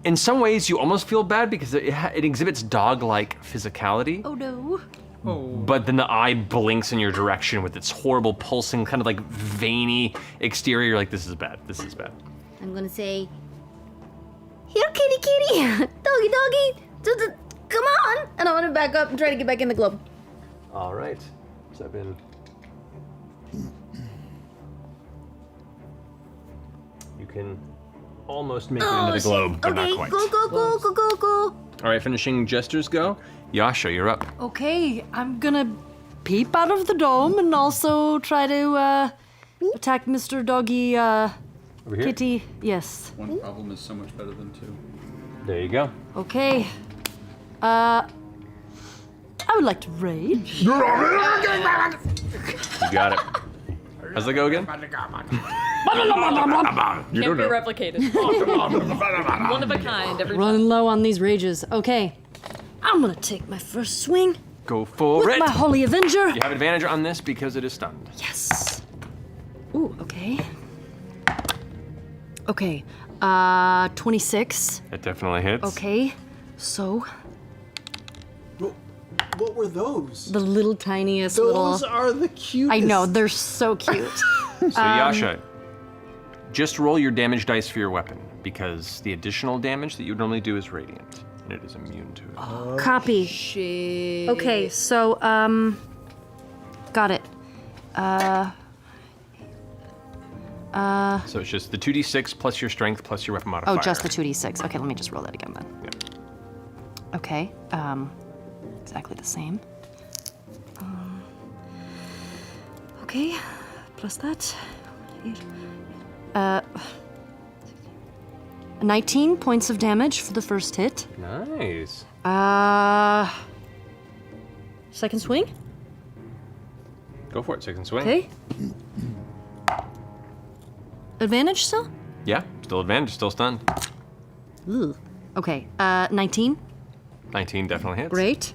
In some ways, you almost feel bad because it exhibits dog-like physicality. Oh no. But then the eye blinks in your direction with its horrible pulsing, kind of like veiny exterior. You're like, this is bad. This is bad. I'm gonna say, here, kitty, kitty, doggy, doggy, come on! And I want to back up and try to get back in the globe. All right. Step in. You can almost make it into the globe, but Okay, not quite. go. All right, finishing Jester's go. Yasha, you're up. Okay, I'm gonna peep out of the dome and also try to attack Mr. Doggy Over here. Kitty. Yes. One problem is so much better than two. There you go. Okay. I would like to rage. You got it. How's it go again? Can't be replicated. One of a kind every time. Running low on these rages. Okay. I'm gonna take my first swing Go for with it. my Holy Avenger. You have advantage on this because it is stunned. Yes. Ooh, okay. Okay. 26. It definitely hits. Okay. So, What were those? the little tiniest Those little... are the cutest. I know, they're so cute. So Yasha, just roll your damage dice for your weapon because the additional damage that you would normally do is radiant, and it is immune to it. Copy. Shit. Okay, so, got it. So it's just the 2d6 plus your strength plus your weapon modifier. Oh, just the 2d6. Okay, let me just roll that again then. Yeah. Okay, exactly the same. Okay, plus that. 19 points of damage for the first hit. Nice. Second swing. Go for it. Second swing. Okay. Advantage still? Yeah, still advantage, still stunned. Ugh. Okay, 19. 19 definitely hits. Great.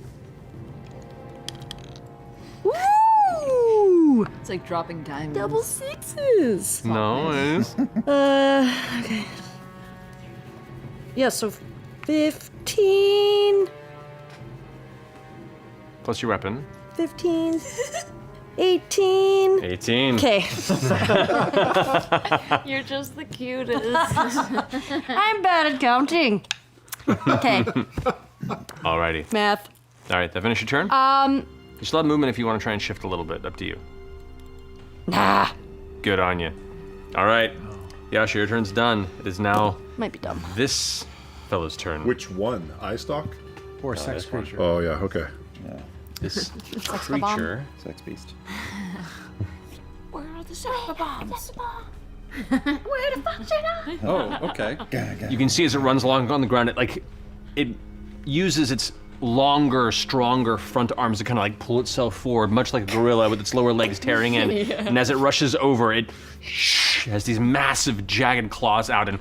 Woo! It's like dropping diamonds. Double sixes. Nice. Okay. Yeah, so 15, Plus your weapon. 15, 18. 18. Okay. You're just the cutest. I'm bad at counting. Okay. Alrighty. Math. Alright, that finish your turn? You still have movement if you want to try and shift a little bit. Up to you. Nah. Good on you. Alright. Yasha, your turn's done. It is now Might be dumb. this fellow's turn. Which one? Eye stalk? Or sex creature. Oh yeah, okay. This creature. Sex beast. Where are the sex bombs? Oh, okay. You can see as it runs along on the ground, it uses its longer, stronger front arms to kind of like pull itself forward, much like a gorilla with its lower legs tearing in. And as it rushes over, it has these massive, jagged claws out and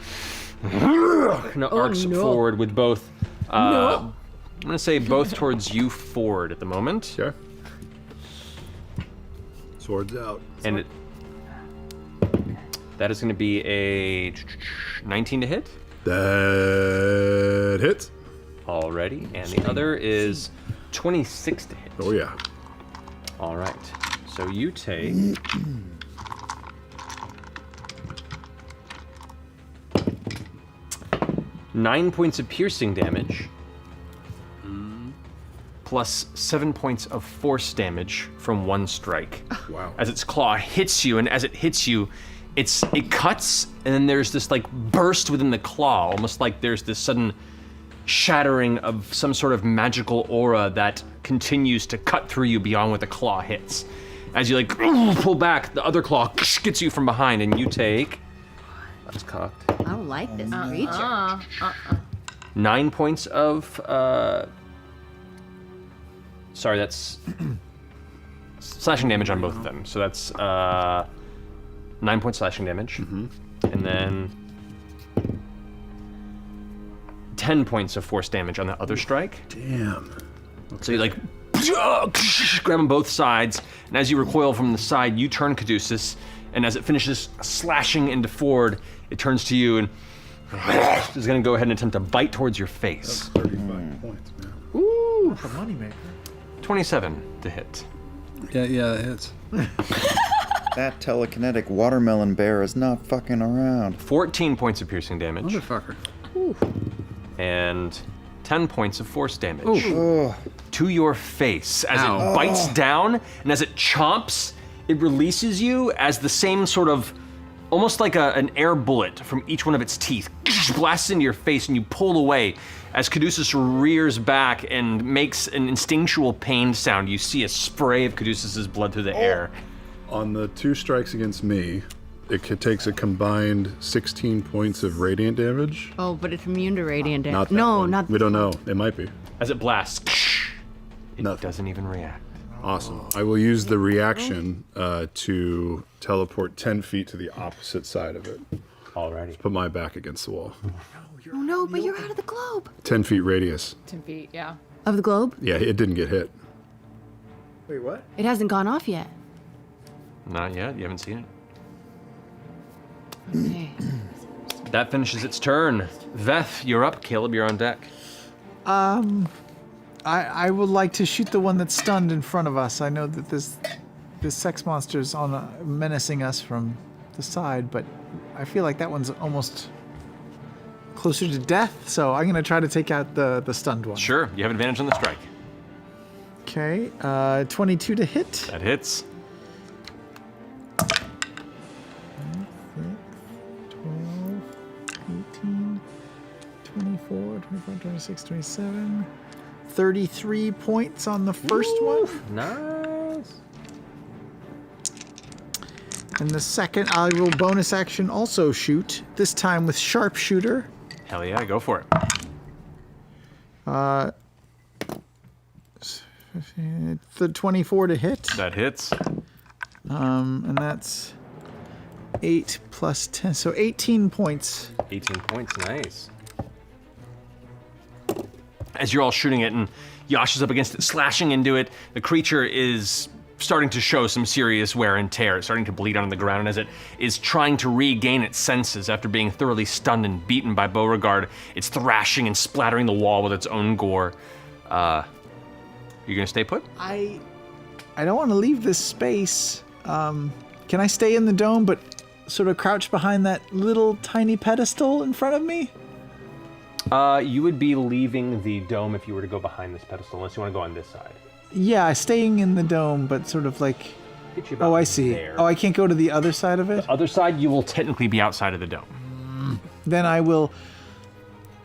kind of arcs forward with both. I'm gonna say both towards you, Ford, at the moment. Okay. Swords out. And that is gonna be a 19 to hit. That hits. Already, and the other is 26 to hit. Oh yeah. All right, so you take 9 points of piercing damage, plus 7 points of force damage from one strike. Wow. As its claw hits you, and as it hits you, it cuts, and then there's this like burst within the claw, almost like there's this sudden shattering of some sort of magical aura that continues to cut through you beyond what the claw hits. As you like pull back, the other claw gets you from behind, and you take. That's cocked. I don't like this creature. 9 points of. Sorry, that's slashing damage on both of them. So that's 9 points slashing damage. And then 10 points of force damage on that other strike. Damn. So you like grab them both sides, and as you recoil from the side, you turn Caduceus, and as it finishes slashing into Ford, it turns to you and is going to go ahead and attempt to bite towards your face. 35 points, man. Ooh, The moneymaker. 27 to hit. Yeah, it hits. That telekinetic watermelon bear is not fucking around. 14 points of piercing damage, Motherfucker. and 10 points of force damage Oh, to your face as Ow. it bites down, and as it chomps, it releases you as the same sort of, almost like an air bullet from each one of its teeth blasts into your face, and you pull away. As Caduceus rears back and makes an instinctual pain sound, you see a spray of Caduceus's blood through the air. On the 2 strikes against me, takes a combined 16 points of radiant damage. Oh, but it's immune to radiant damage. Not that No, one. not. We don't know. It might be. As it blasts, it Nothing. doesn't even react. Awesome. I will use the reaction to teleport 10 feet to the opposite side of it. Alrighty. Put my back against the wall. Oh no, but you're out of the globe. 10 feet radius. 10 feet, yeah. Of the globe? Yeah, it didn't get hit. Wait, what? It hasn't gone off yet. Not yet, you haven't seen it. Okay. That finishes its turn. Veth, you're up. Caleb, you're on deck. I would like to shoot the one that's stunned in front of us. I know that this sex monster's menacing us from the side, but I feel like that one's almost closer to death. So I'm gonna try to take out the stunned one. Sure, you have advantage on the strike. Okay, 22 to hit. That hits. 12, 18, 24, 25, 26, 27. 33 points on the first one. Nice. And the second, I will bonus action also shoot, this time with sharpshooter. Hell yeah, go for it. The 24 to hit. That hits. And that's 8 plus 10, so 18 points. 18 points, nice. As you're all shooting it and Yash is up against it, slashing into it, the creature is starting to show some serious wear and tear. It's starting to bleed on the ground, and as it is trying to regain its senses after being thoroughly stunned and beaten by Beauregard, it's thrashing and splattering the wall with its own gore. You gonna stay put? I don't want to leave this space. Can I stay in the dome but sort of crouch behind that little tiny pedestal in front of me? You would be leaving the dome if you were to go behind this pedestal, unless you want to go on this side. Yeah, staying in the dome, but sort of like... Get you about Oh, I see. there. Oh, I can't go to the other side of it? Other side, you will technically be outside of the dome. Then I will...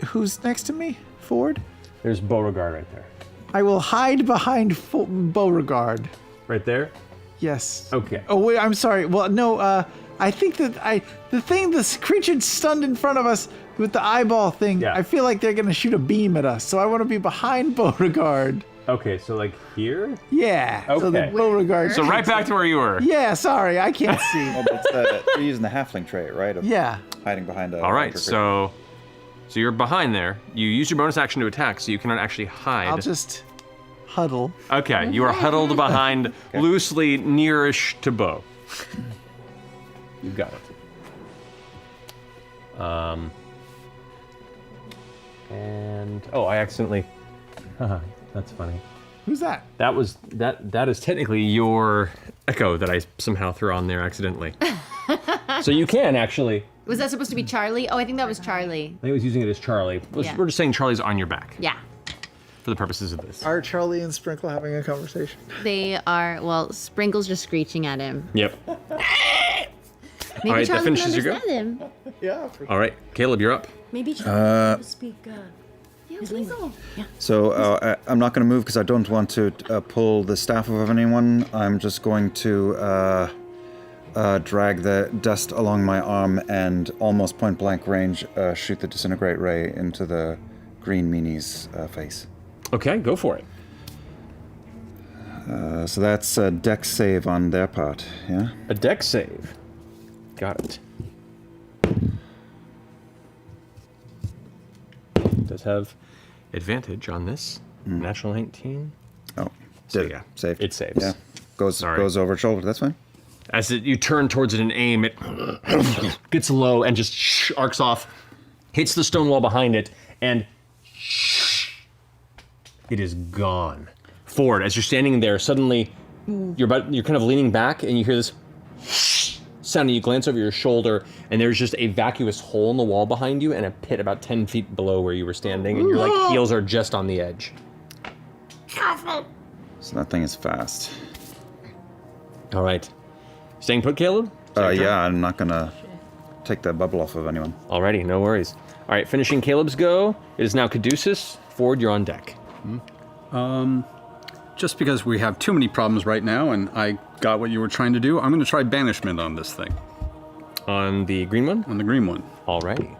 Who's next to me? Ford? There's Beauregard right there. I will hide behind Beauregard. Right there? Yes. Okay. Oh, wait, I'm sorry. Well, no, I think that this creature stunned in front of us with the eyeball thing, Yeah. I feel like they're going to shoot a beam at us, so I want to be behind Beauregard. Okay, so like here? Yeah. So Okay. that Beauregard... So right back to where you were. Yeah, sorry, I can't see. Oh, but you're using the halfling trait, right? Of Yeah. hiding behind a. All right, larger so you're behind there. You use your bonus action to attack, so you cannot actually hide. I'll just huddle. Okay, you are huddled behind, loosely nearish to Bo. You got it. And I accidentally. Haha, that's funny. Who's that? That is technically your echo that I somehow threw on there accidentally. So you can actually. Was that supposed to be Charlie? Oh, I think that was Charlie. I was using it as Charlie. Yeah. We're just saying Charlie's on your back Yeah. for the purposes of this. Are Charlie and Sprinkle having a conversation? They are, well, Sprinkle's just screeching at him. Yep. Maybe All right, that Charlie finishes can your go? understand him. Yeah. All right, Caleb, you're up. Maybe Charlie will speak. Yeah, please. Yeah. So I'm not going to move because I don't want to pull the staff of anyone. I'm just going to drag the dust along my arm and almost point blank range shoot the disintegrate ray into the green meanie's face. Okay, go for it. So that's a dex save on their part, yeah? A dex save. Got it. Does have advantage on this. Natural 19. Oh, So did it. yeah, Saved. it saves. Yeah. Goes Sorry. goes over shoulder. That's fine. As you turn towards it and aim, it gets low and just arcs off, hits the stone wall behind it, and it is gone. Forward, as you're standing there, suddenly you're kind of leaning back, and you hear this sound, and you glance over your shoulder, and there's just a vacuous hole in the wall behind you, and a pit about 10 feet below where you were standing, and your heels are just on the edge. So that thing is fast. All right, staying put, Caleb. Yeah, I'm not gonna take the bubble off of anyone. Alrighty, no worries. All right, finishing Caleb's go. It is now Caduceus. Ford, you're on deck. Just because we have too many problems right now and I got what you were trying to do, I'm going to try banishment on this thing, On the green one? on the green one. Alrighty.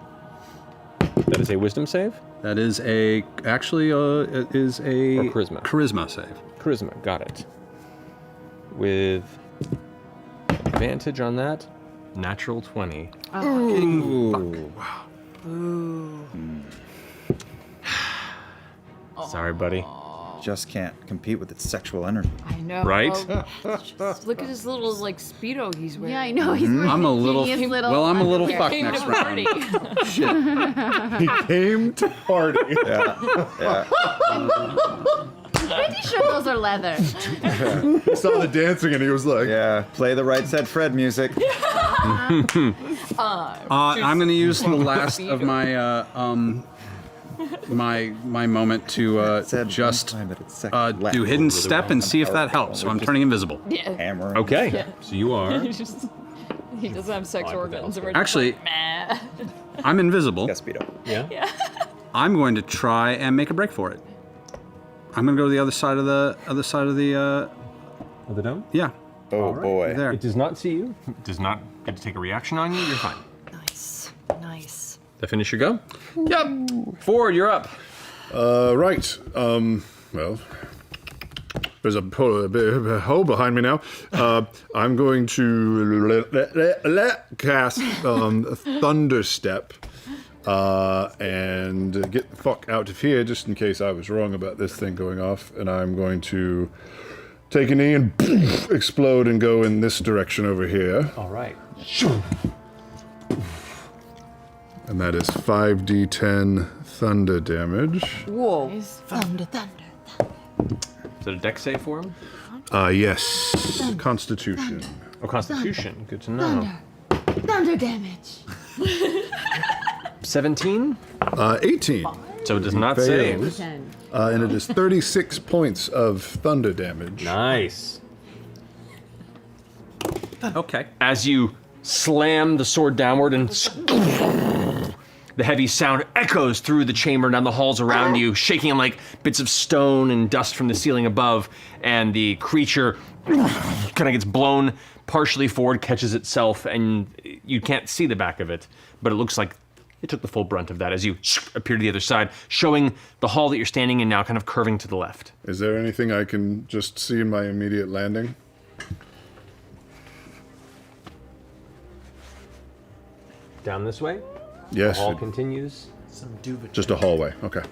That is a wisdom save? That is it is a Or charisma. charisma save. Charisma, got it. With advantage on that, natural 20. Sorry, buddy. Just can't compete with its sexual energy. I know. Right? Just look at his little like speedo he's wearing. Yeah, I know. He's wearing I'm a little, hideous little well, I'm a little underwear. fucked Came to next round. party. He came to party. Pretty sure those are leather. He saw the dancing and he was like, Yeah, play the Right Said Fred music. I'm going to use the last of my my moment to Said just one time that it's sexual. do hidden step and see if that helps. So I'm turning invisible. Hammer. Okay, so you are. He doesn't have sex organs. And we're Actually- just like, meh. I'm invisible. Got speedo. Yeah? I'm going to try and make a break for it. I'm going to go to the other side of the Of the dome? yeah, Oh boy. there. It does not see you. It does not get to take a reaction on you. You're fine. Nice. Nice. That finish your go? Yep. Ford, you're up. right. Well, there's a hole behind me now. I'm going to cast Thunder Step and get the fuck out of here, just in case I was wrong about this thing going off. And I'm going to take a knee and explode and go in this direction over here. All right. And that is 5d10 thunder damage. Whoa. Thunder. Is it a dex save for him? Yes. Constitution. Or Constitution? Good to know. Thunder damage. 17? 18. So it does not Fails. save. 10. And it is 36 points of thunder damage. Nice. Okay. As you slam the sword downward and the heavy sound echoes through the chamber and down the halls around you, shaking like bits of stone and dust from the ceiling above, and the creature kind of gets blown partially forward, catches itself, and you can't see the back of it, but it looks like it took the full brunt of that as you appear to the other side, showing the hall that you're standing in now kind of curving to the left. Is there anything I can just see in my immediate landing? Down this way, Yes. hall continues. Just a hallway. Okay.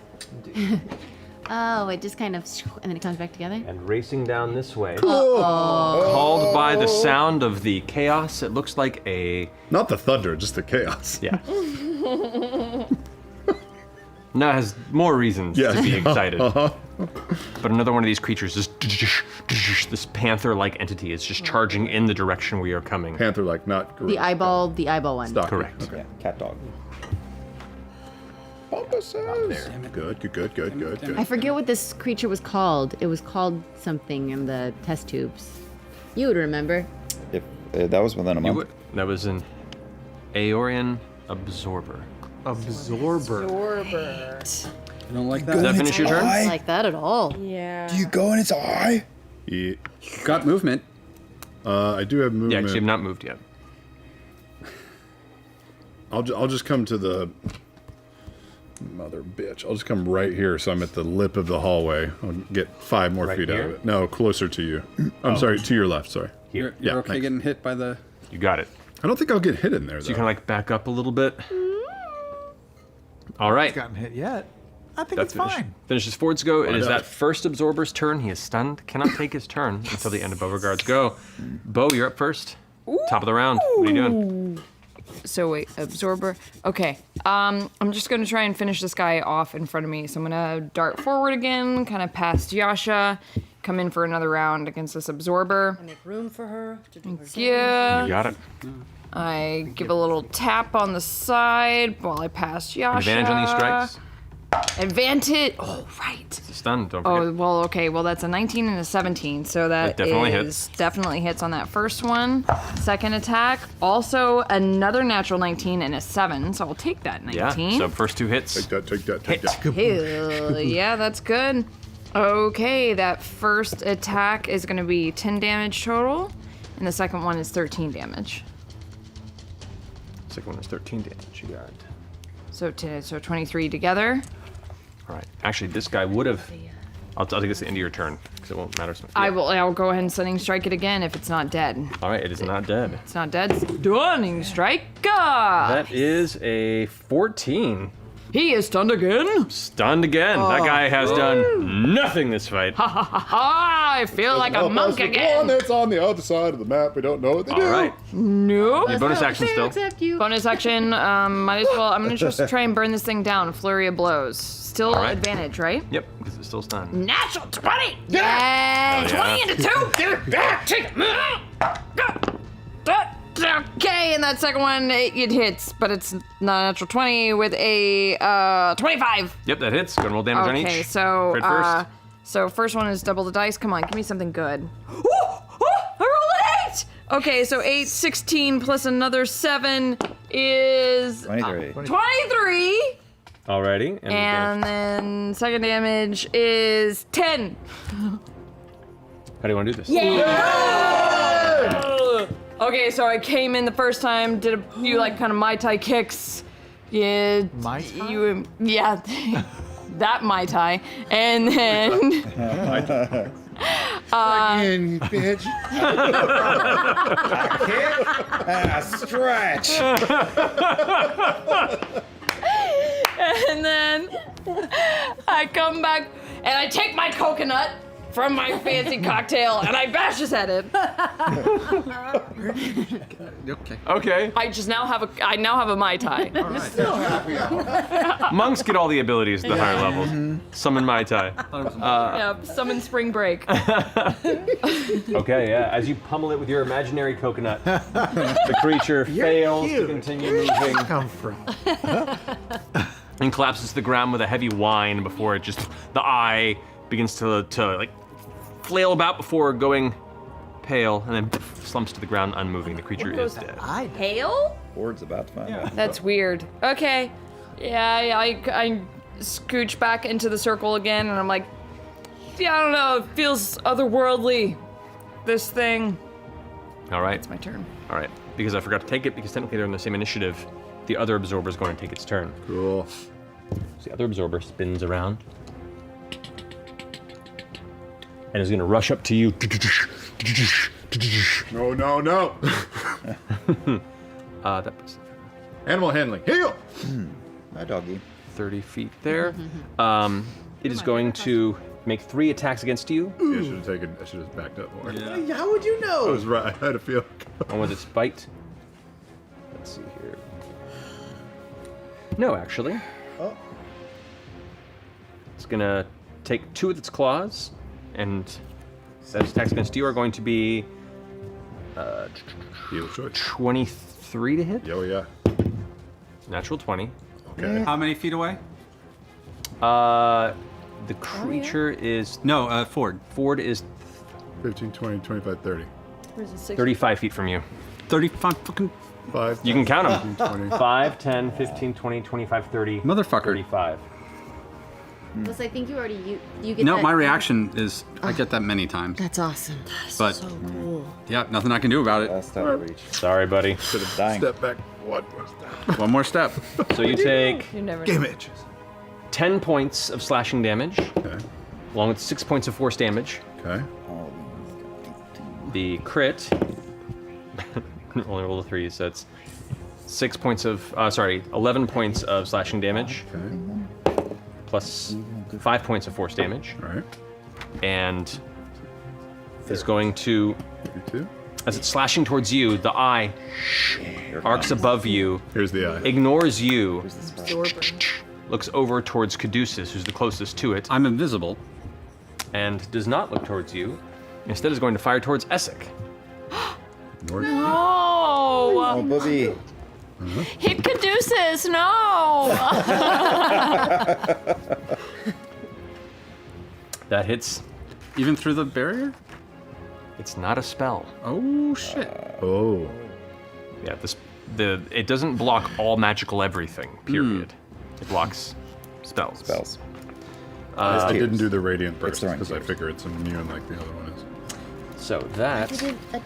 Oh, it just kind of, and then it comes back together. And racing down this way, called by the sound of the chaos, it looks like a... Not the thunder, just the chaos. Yeah. Now it has more reasons Yes. to be excited. But another one of these creatures, this panther-like entity, is just charging in the direction we are coming. Panther like, not The eyeball one. Stocky. Correct. Okay. Yeah, cat dog. Good. I forget what this creature was called. It was called something in the test tubes. You would remember. If that was within a month. That was an Aeorian Absorber. Absorber. I don't like Does that. that finish your turn? Not like that at all. Yeah. You go in its eye? Yeah. Got movement. I do have Yeah, movement. because you have not moved yet. I'll just come to the mother bitch. I'll just come right here, so I'm at the lip of the hallway. I'll get 5 more Right feet out here? of it. No, closer to you. I'm sorry, to your left. Sorry. You're Yeah, okay thanks. getting hit by the... You got it. I don't think I'll get hit in there, though. So you kind of like back up a little bit. All right. Gotten hit yet? I think That's it's fine. Finishes Ford's go. It is not? that first absorber's turn. He is stunned. Cannot take his turn until the end of Beauregard's go. Bo, you're up first. Top of the round. What are you doing? So wait, absorber. Okay. I'm just gonna try and finish this guy off in front of me. So I'm gonna dart forward again, kind of past Yasha, come in for another round against this absorber. Make room for her to do her Yeah. You got it. I give a little tap on the side while I pass Yasha. Advantage on these strikes. Advantage. Oh, right. It's a stun. Don't forget. Oh, well, okay. Well, that's a 19 and a 17. So that It definitely is definitely hits on that first one. Second attack, also another natural 19 and a 7. So I'll take that 19. Yeah. So first 2 hits. Take that. Hell, yeah, that's good. Okay, that first attack is going to be 10 damage total, and the second one is 13 damage. Second one is 13 damage. You got it. So 23 together. All right. Actually, this guy would have. I'll take this at the end of your turn because it won't matter so much. I'll go ahead and stunning strike it again if it's not dead. All right. It is not dead. It's not dead. Stunning strike. That is a 14. He is stunned again. Stunned again. That guy has done nothing this fight. I feel like a monk The one again. that's on the other side of the map, we don't know what they do. All right. Nope. Your bonus action still. Except you. Bonus action. Might as well. I'm gonna just try and burn this thing down. Flurry of blows. Still right. advantage, right? Yep, because it's still stunned. Natural 20! Yeah! Oh, 20 into 2! Okay, and that second one, it hits, but it's not a natural 20 with a 25. Yep, that hits. Go and roll damage on each. Okay, so Fred first. so first one is double the dice. Come on, give me something good. I rolled an 8! Okay, so 8, 16 plus another 7 is 23. 23. Alrighty. And then second damage is 10. How do you want to do this? Okay, so I came in the first time, did a few like kind of Mai Tai kicks. Yeah. Mai Tai? Yeah. That Mai Tai. And then bitch. Stretch! and then I come back and I take my coconut from my fancy cocktail and I bash his head in. Okay. Okay. I now have a Mai Tai. Monks get all the abilities at the higher levels. Summon Mai Tai. Yeah, summon spring break. Okay, yeah. As you pummel it with your imaginary coconut, the creature fails to cute. continue moving Come from. and collapses to the ground with a heavy whine before it just the eye begins to like flail about before going pale and then slumps to the ground unmoving. The creature is dead. Hail? Ford's about to find out. That's weird. Okay. Yeah, I scooch back into the circle again and I'm like, yeah, I don't know, it feels otherworldly. This thing. All right. It's my turn. All right. Because I forgot to take it because technically they're in the same initiative, the other absorber is going to take its turn. Cool. So the other absorber spins around and is going to rush up to you. No. That's Animal handling. Heal! My doggy. 30 feet there. It is going to make 3 attacks against you. Yeah, I should have backed up more. Yeah. How would you I know? was right. I had a feel. One with its bite. Let's see here. No, actually. Oh. It's gonna take 2 with its claws, and those attacks against you are going to be Heal choice. 23 to hit. Oh, yeah. Natural 20. Okay. How many feet away? The creature is No, Ford. Ford is 15, 20, 25, 30. 35 feet from you. 35 fucking 5. You can count 15, them. 20. 5, 10, 15, 20, 25, 30, motherfucker. 35. Plus, I think you already you get No, that. my reaction is I get that many times. That's awesome. But yeah, nothing I can do about it. Last out of reach. Sorry, buddy. Dying. Step back. What was that? One more step. So you take You never Game know. itches. 10 points of slashing damage, Okay. along with 6 points of force damage. Okay. The crit only rolled a 3, so it's 11 points of slashing damage, plus 5 points of force damage, All right. and is going to, You too. as it's slashing towards you, the eye arcs above you, Here's the eye. ignores you, Absorber. looks over towards Caduceus, who's the closest to it, I'm invisible. and does not look towards you. Instead is going to fire towards Essek. North. Oh, Bubby. hit Caduceus, no! That hits. Even through the barrier? It's not a spell. Oh, shit. Oh. Yeah, it doesn't block all magical everything, period. It blocks spells. Spells. I didn't do the radiant burst throwing because I tears. figure it's immune like the other one is. So that,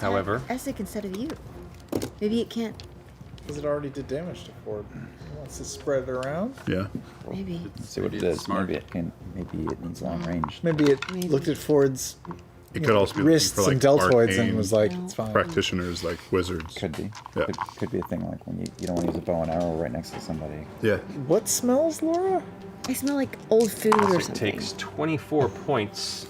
however, Essek instead of you. Maybe it can't. Because it already did damage to Ford. Wants to spread it around. Yeah. Maybe. See what it It's is. smart. Maybe it can. Maybe it needs long range. Maybe it looked at Ford's It could also be wrists looking and for, like, deltoids and arcane was like, it's fine. practitioners like wizards. Could be. Yeah. Could be a thing like when you don't want to use a bow and arrow right next to somebody. Yeah. What smells, Laura? I smell like old food or it something. takes 24 points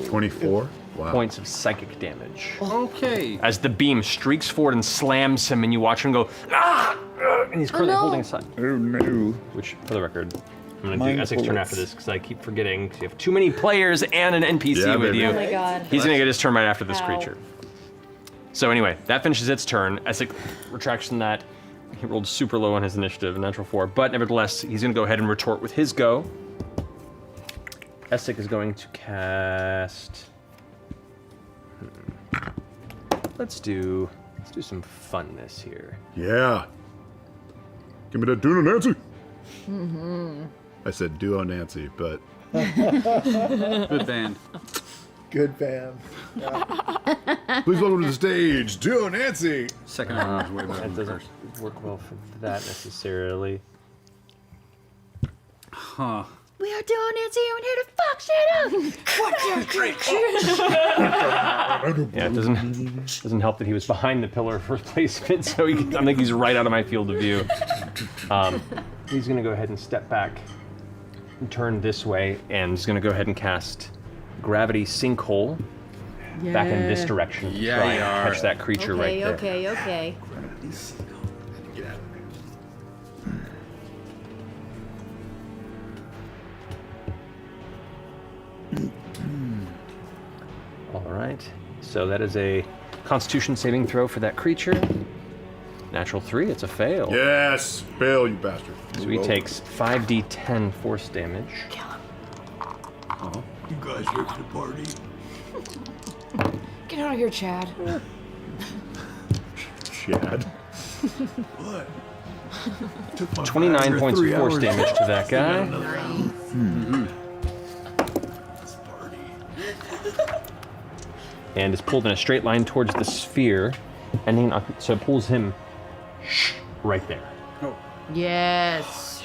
24. Wow. points of psychic damage. Okay. As the beam streaks forward and slams him, and you watch him go, ah! And he's currently holding a sign. Oh no. Which, for the record, I'm going to Mind do Essek's turn bullets. after this because I keep forgetting. 'Cause you have too many players and an NPC Yeah, with baby. you. Oh my God. He's going to get his turn right after this Ow. creature. So anyway, that finishes its turn. Essek retracts from that. He rolled super low on his initiative, a natural 4. But nevertheless, he's going to go ahead and retort with his go. Essek is going to cast... Let's do some funness here. Yeah. Give me that Duo Nancy. I said Duo Nancy, but Good band. Good band. please welcome to the stage, Duo Nancy. Second round is way better That than the doesn't first. work well for that necessarily. Huh. We are doing Nancy and we're here to fuck shit up. Yeah, it doesn't help that he was behind the pillar for placement, so I think he's right out of my field of view. He's going to go ahead and step back and turn this way, and he's going to go ahead and cast Gravity Sinkhole back in this direction to Yeah, try you and are. catch that creature right there. Okay. All right, so that is a Constitution saving throw for that creature. Natural 3, it's a fail. Yes, fail, you bastard. So he takes 5d10 force damage. You guys ready to party? Get out of here, Chad. Chad. 29 points of force damage to that guy. And is pulled in a straight line towards the sphere, ending on, so it pulls him right there. Yes.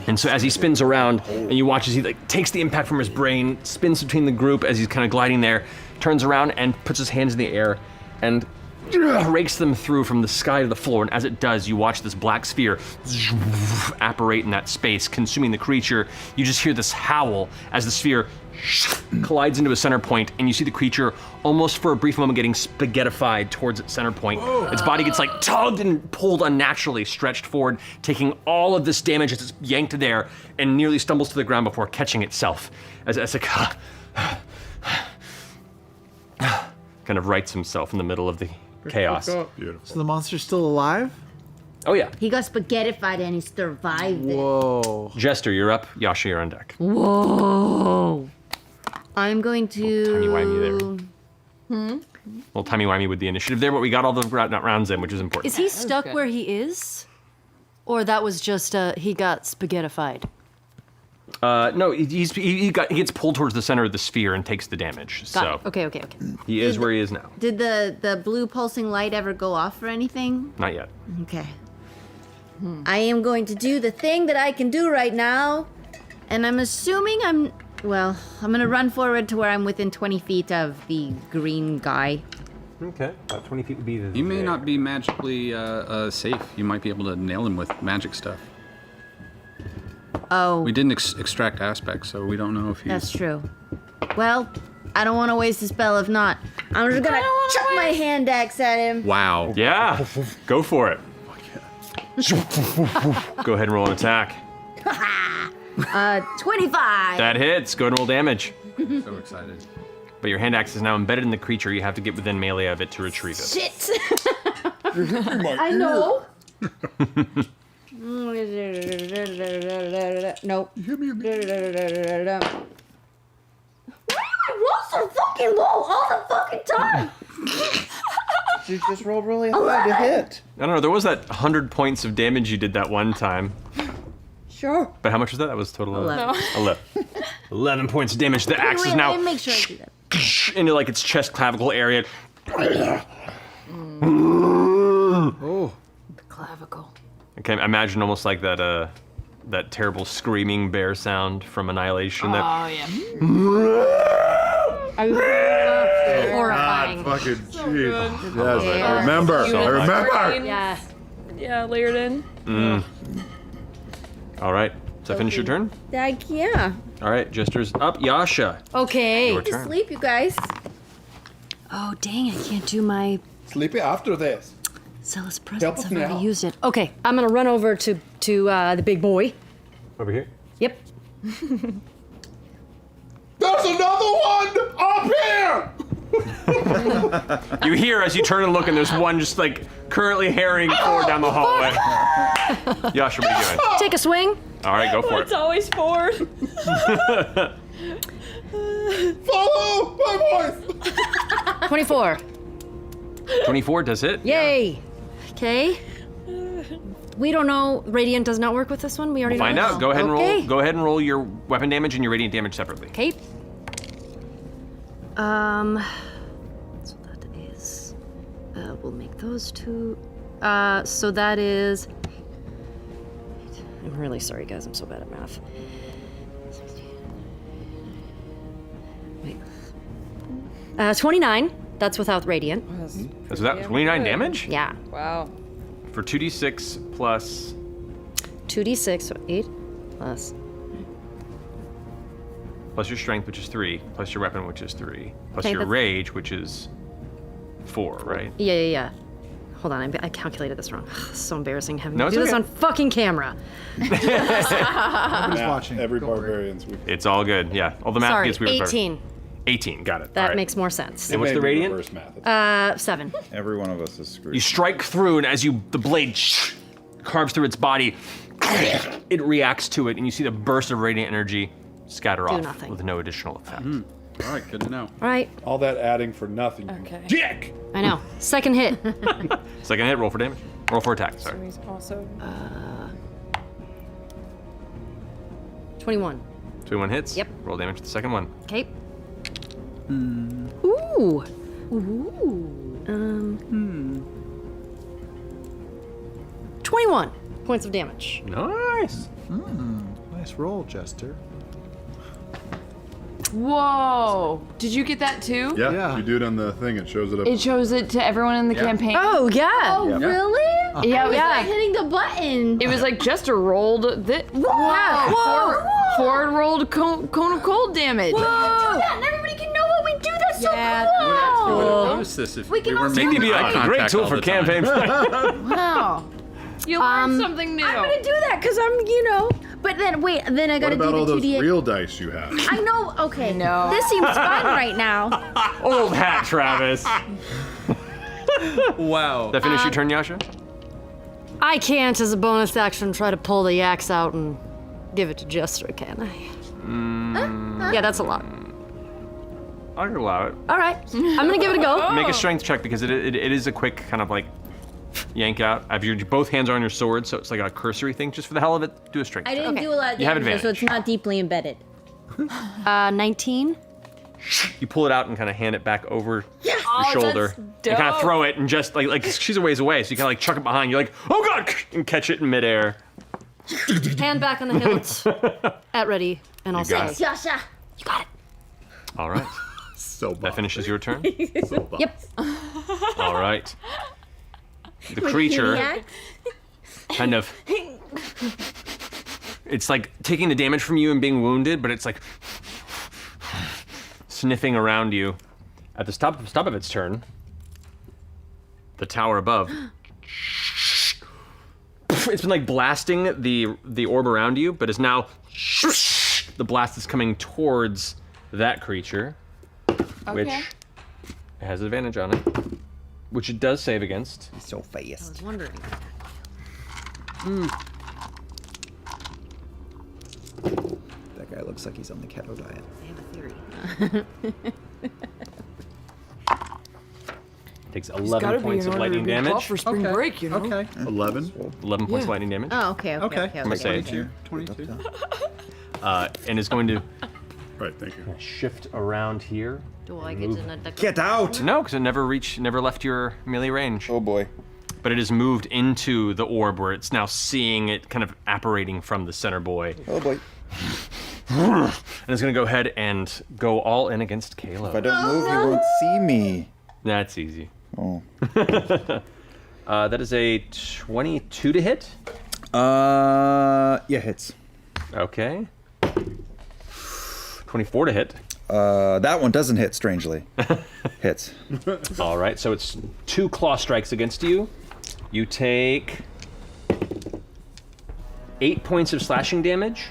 And so as he spins around, and you watch as he takes the impact from his brain, spins between the group as he's kind of gliding there, turns around and puts his hands in the air, and rakes them through from the sky to the floor. And as it does, you watch this black sphere apparate in that space, consuming the creature. You just hear this howl as the sphere collides into a center point, and you see the creature almost for a brief moment getting spaghettified towards its center point. Its body gets tugged and pulled unnaturally, stretched forward, taking all of this damage as it's yanked there, and nearly stumbles to the ground before catching itself as Essek kind of rights himself in the middle of the chaos. Beautiful. So the monster's still alive? Oh yeah. He got spaghettified and he survived it. Whoa. Jester, you're up. Yasha, you're on deck. Whoa. I'm going to. Timey-wimey there. Well, timey-wimey with the initiative there, but we got all the rounds in, which is important. Is he stuck good. where he is? Or that was just he got spaghettified? No, he gets pulled towards the center of the sphere and takes the damage. Got So it. Okay. he is where he is now. Did the blue pulsing light ever go off or anything? Not yet. Okay. I am going to do the thing that I can do right now, and I'm assuming I'm Well, I'm gonna run forward to where I'm within 20 feet of the green guy. Okay, about 20 feet would be the. He may not be magically safe. You might be able to nail him with magic stuff. Oh, We didn't extract aspects, so we don't know if he's. that's true. Well, I don't want to waste a spell. If not, I'm just gonna chuck my hand axe at him. Wow. Yeah, go for it. Go ahead and roll an attack. 25. That hits. Go ahead and roll damage. So excited. But your hand axe is now embedded in the creature. You have to get within melee of it to retrieve it. Shit. I know. Nope. Why do I roll so fucking low all the fucking time? You just rolled really high to hit. I don't know. There was that 100 points of damage you did that one time. Sure. But how much was that? That was total of 11. 11 points of damage. The axe is now Wait, make sure I do that. into like its chest clavicle area. The clavicle. Okay, imagine almost like that that terrible screaming bear sound from Annihilation. That Oh yeah. Horrifying. Fucking jeez. Yes, Okay. I remember. I remember. Yeah. Yeah, layered in. all right. Does that finish your turn? Yeah. All right, Jester's up. Yasha, Okay. your To turn. sleep, you guys. Oh, dang, I can't do my Sleepy after this. zealous Help presence. us I've already now. used it. Okay, I'm gonna run over to the big boy. Over here. Yep. There's another one up here! You hear as you turn and look, and there's one just like currently harrying forward down the hallway. Yasha, what are you doing? Take a swing. All right, go for It's it. always forward. Follow my voice! 24. 24 does hit. Yay. Okay. We don't know. Radiant does not work with this one. We already Find know out. this. Go ahead and roll. Okay. Go ahead and roll your weapon damage and your radiant damage separately. Okay. So that is. We'll make those two. So that is. I'm really sorry, guys. I'm so bad at math. Wait. 29. That's without radiant. So that 29 damage Yeah. Wow. for 2d6 plus 2d6, so 8 plus. plus your strength, which is 3, plus your weapon, which is 3, plus Okay, your that's- rage, which is 4, right? Yeah. Hold on, I calculated this wrong. So embarrassing having No, to it's do this okay. on fucking camera. Nobody's watching. Every Go for it. barbarian's weak. It's all good. Yeah, all the math Sorry, gets weird. 18. 18, got it. That all right. makes more sense. And what's the radiant? Reverse math. 7. Every one of us is screwed. You strike through, and as the blade carves through its body, it reacts to it, and you see the burst of radiant energy scatter off nothing. with no additional effect. All right, good to know. All right, All that adding for nothing. Okay. Dick! I know. Second hit. Second hit, roll for damage. Roll for attack, sorry. He's also 21. 21 hits. Yep. Roll damage to the second one. Okay. Ooh. 21 points of damage. Nice. Nice roll, Jester. Whoa! Did you get that too? Yeah, Yeah. you do it on the thing. It shows it up. It shows it to everyone in the campaign. Oh, yeah. Oh, really? yeah, it was Yeah. like Hitting the button. it was like Jester rolled the Whoa. forward rolled cone of cold damage. That, and everybody can know what we do. That's Yeah. so cool. You would have noticed this if we can were also- making It'd be eye a contact great tool all for the time. campaign. Wow. You learned something new. I'm gonna do that because I'm. But then wait, then I What gotta about do all the those 2d8. real dice you have? I know. Okay. No. This seems fun right now. Old hat, Travis. Wow. That finish your turn, Yasha? I can't, as a bonus action, try to pull the axe out and give it to Jester, can I? Yeah, that's a lot. I can allow it. All right, I'm gonna give it a go. Make a strength check because it is a quick kind of like yank out. I have your both hands are on your sword, so it's like a cursory thing. Just for the hell of it, do a strength I check. didn't do a lot of You have damage, so it's advantage. not deeply embedded. 19. You pull it out and kind of hand it back over your Oh, shoulder that's and kind of dope. throw it and just like she's a ways away, so you kind of like chuck it behind. You're like, oh god, and catch it in midair. Hand back on the hilt. At ready, and I'll got say, it. Yasha. All right. So That finishes your turn? Yep. All right. The creature kind of... It's like taking the damage from you and being wounded, but it's like sniffing around you. At the stop of its turn, the tower above, it's been like blasting the orb around you, but is now the blast is coming towards that creature, which has advantage on it, which it does save against. He's so fast. was wondering. That guy looks like he's on the keto diet. I have a theory. Takes 11 points of lightning damage. For spring break, you know. Okay. 11. 11 points of lightning damage. Oh, okay. I'm gonna say 22. and is going to Right, thank you. shift around here. Do I get to Get out! No, because it never left your melee range. Oh boy. But it has moved into the orb where it's now seeing it kind of apparating from the center boy. Oh boy. And it's gonna go ahead and go all in against If I Caleb. don't move, you won't see me. That's easy. Oh. That is a 22 to hit. Yeah, hits. Okay. 24 to hit. That one doesn't hit, strangely. Hits. All right, so it's 2 claw strikes against you. You take 8 points of slashing damage,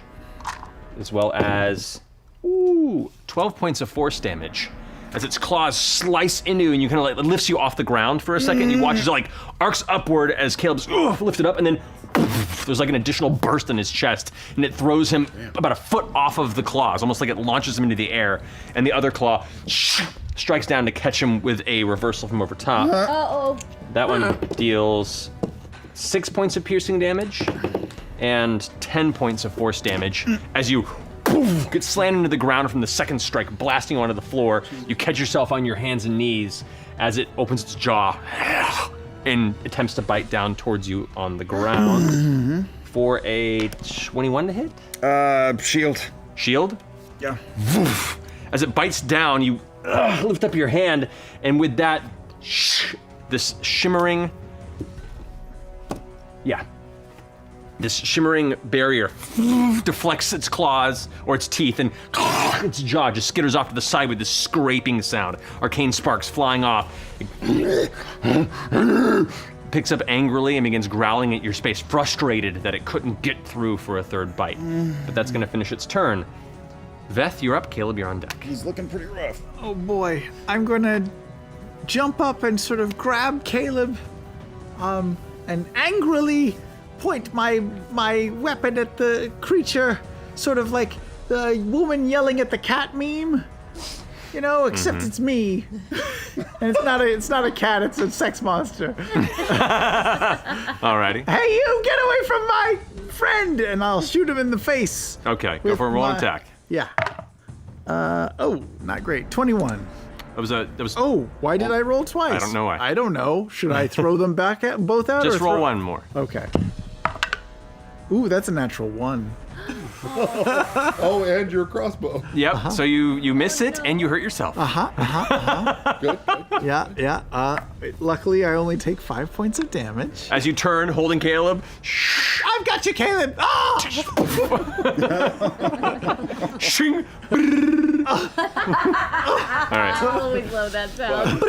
as well as 12 points of force damage. As its claws slice into you, and you kind of like it lifts you off the ground for a second. You watch as it like arcs upward as Caleb's lifted up, and then there's like an additional burst in his chest, and it throws him about a foot off of the claws, almost like it launches him into the air. And the other claw strikes down to catch him with a reversal from over top. Uh-oh. That one deals 6 points of piercing damage and 10 points of force damage as you get slammed into the ground from the second strike, blasting onto the floor. You catch yourself on your hands and knees as it opens its jaw and attempts to bite down towards you on the ground for a 21 to hit. Shield. Shield? Yeah. As it bites down, you lift up your hand, and with that, this shimmering barrier deflects its claws or its teeth, and its jaw just skitters off to the side with this scraping sound. Arcane sparks flying off. It picks up angrily and begins growling at your space, frustrated that it couldn't get through for a third bite. But that's going to finish its turn. Veth, you're up. Caleb, you're on deck. He's looking pretty rough. Oh boy, I'm gonna jump up and sort of grab Caleb, and angrily point my weapon at the creature, sort of like the woman yelling at the cat meme, you know, except it's me, and it's not a cat, it's a sex monster. Alrighty. Hey, you get away from my friend, and I'll shoot him in the face. Okay, go with for a roll my- attack. Yeah. Not great. 21. That was. Oh, why did I roll twice? I don't know why. I don't know. Should I throw them back at both out? Just or roll throw- one more. Okay. Ooh, that's a natural 1. Oh, and your crossbow. Yep. So you miss it and you hurt yourself. Good. Yeah. Luckily, I only take 5 points of damage. As you turn, holding Caleb. I've got you, Caleb. Ah! Shing. All right. always love that sound.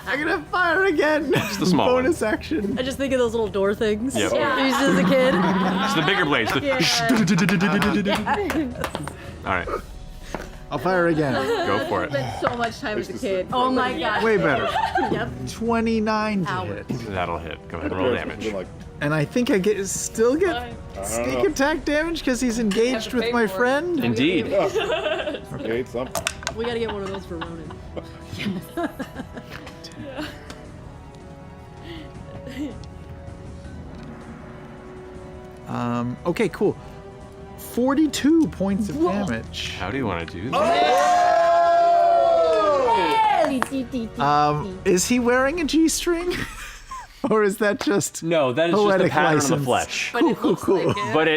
I'm gonna fire again. It's the small Bonus action. I just think of those little door things. Yep. Yeah. Used as a kid. It's the bigger blades. All right. I'll fire again. Go for it. So much time as a kid. Oh my god. Way better. Yep. 29 to Hours. hit. That'll hit. Go ahead and roll damage. Like, And I think I still get sneak attack damage because he's engaged to with pay my for it. friend. Indeed. okay, something. We gotta get one of those for Ronan. Okay, cool. 42 points of damage. How do you want to do that? Is he wearing a G-string? Or is that just No, that is just a poetic pattern on license? the flesh. But it looks like it. But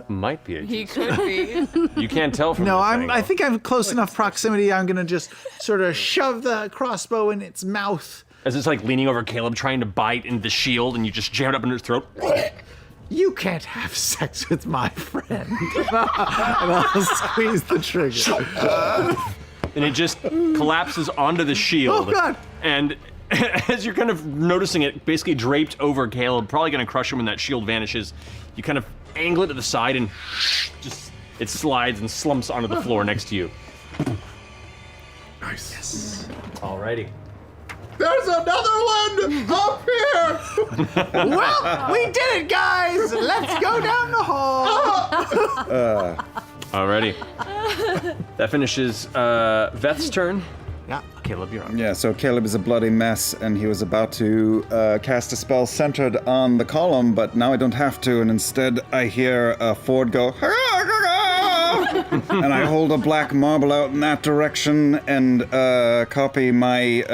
Might be He adjacent. could be. You can't tell from No, this I angle. think I'm close enough proximity. I'm gonna just sort of shove the crossbow in its mouth. As it's like leaning over Caleb, trying to bite into the shield, and you just jam it up in his throat. You can't have sex with my friend. And I'll squeeze the trigger. And it just collapses onto the shield. Oh, God. And as you're kind of noticing it basically draped over Caleb, probably going to crush him when that shield vanishes, you kind of angle it to the side and just it slides and slumps onto the floor next to you. Nice. Yes. Alrighty. There's another one up here. Well, we did it, guys. Let's go down the hall. Alrighty. That finishes Veth's turn. Yeah. Caleb, you're on. Yeah, so Caleb is a bloody mess, and he was about to cast a spell centered on the column, but now I don't have to, and instead I hear Ford go, and I hold a black marble out in that direction and copy my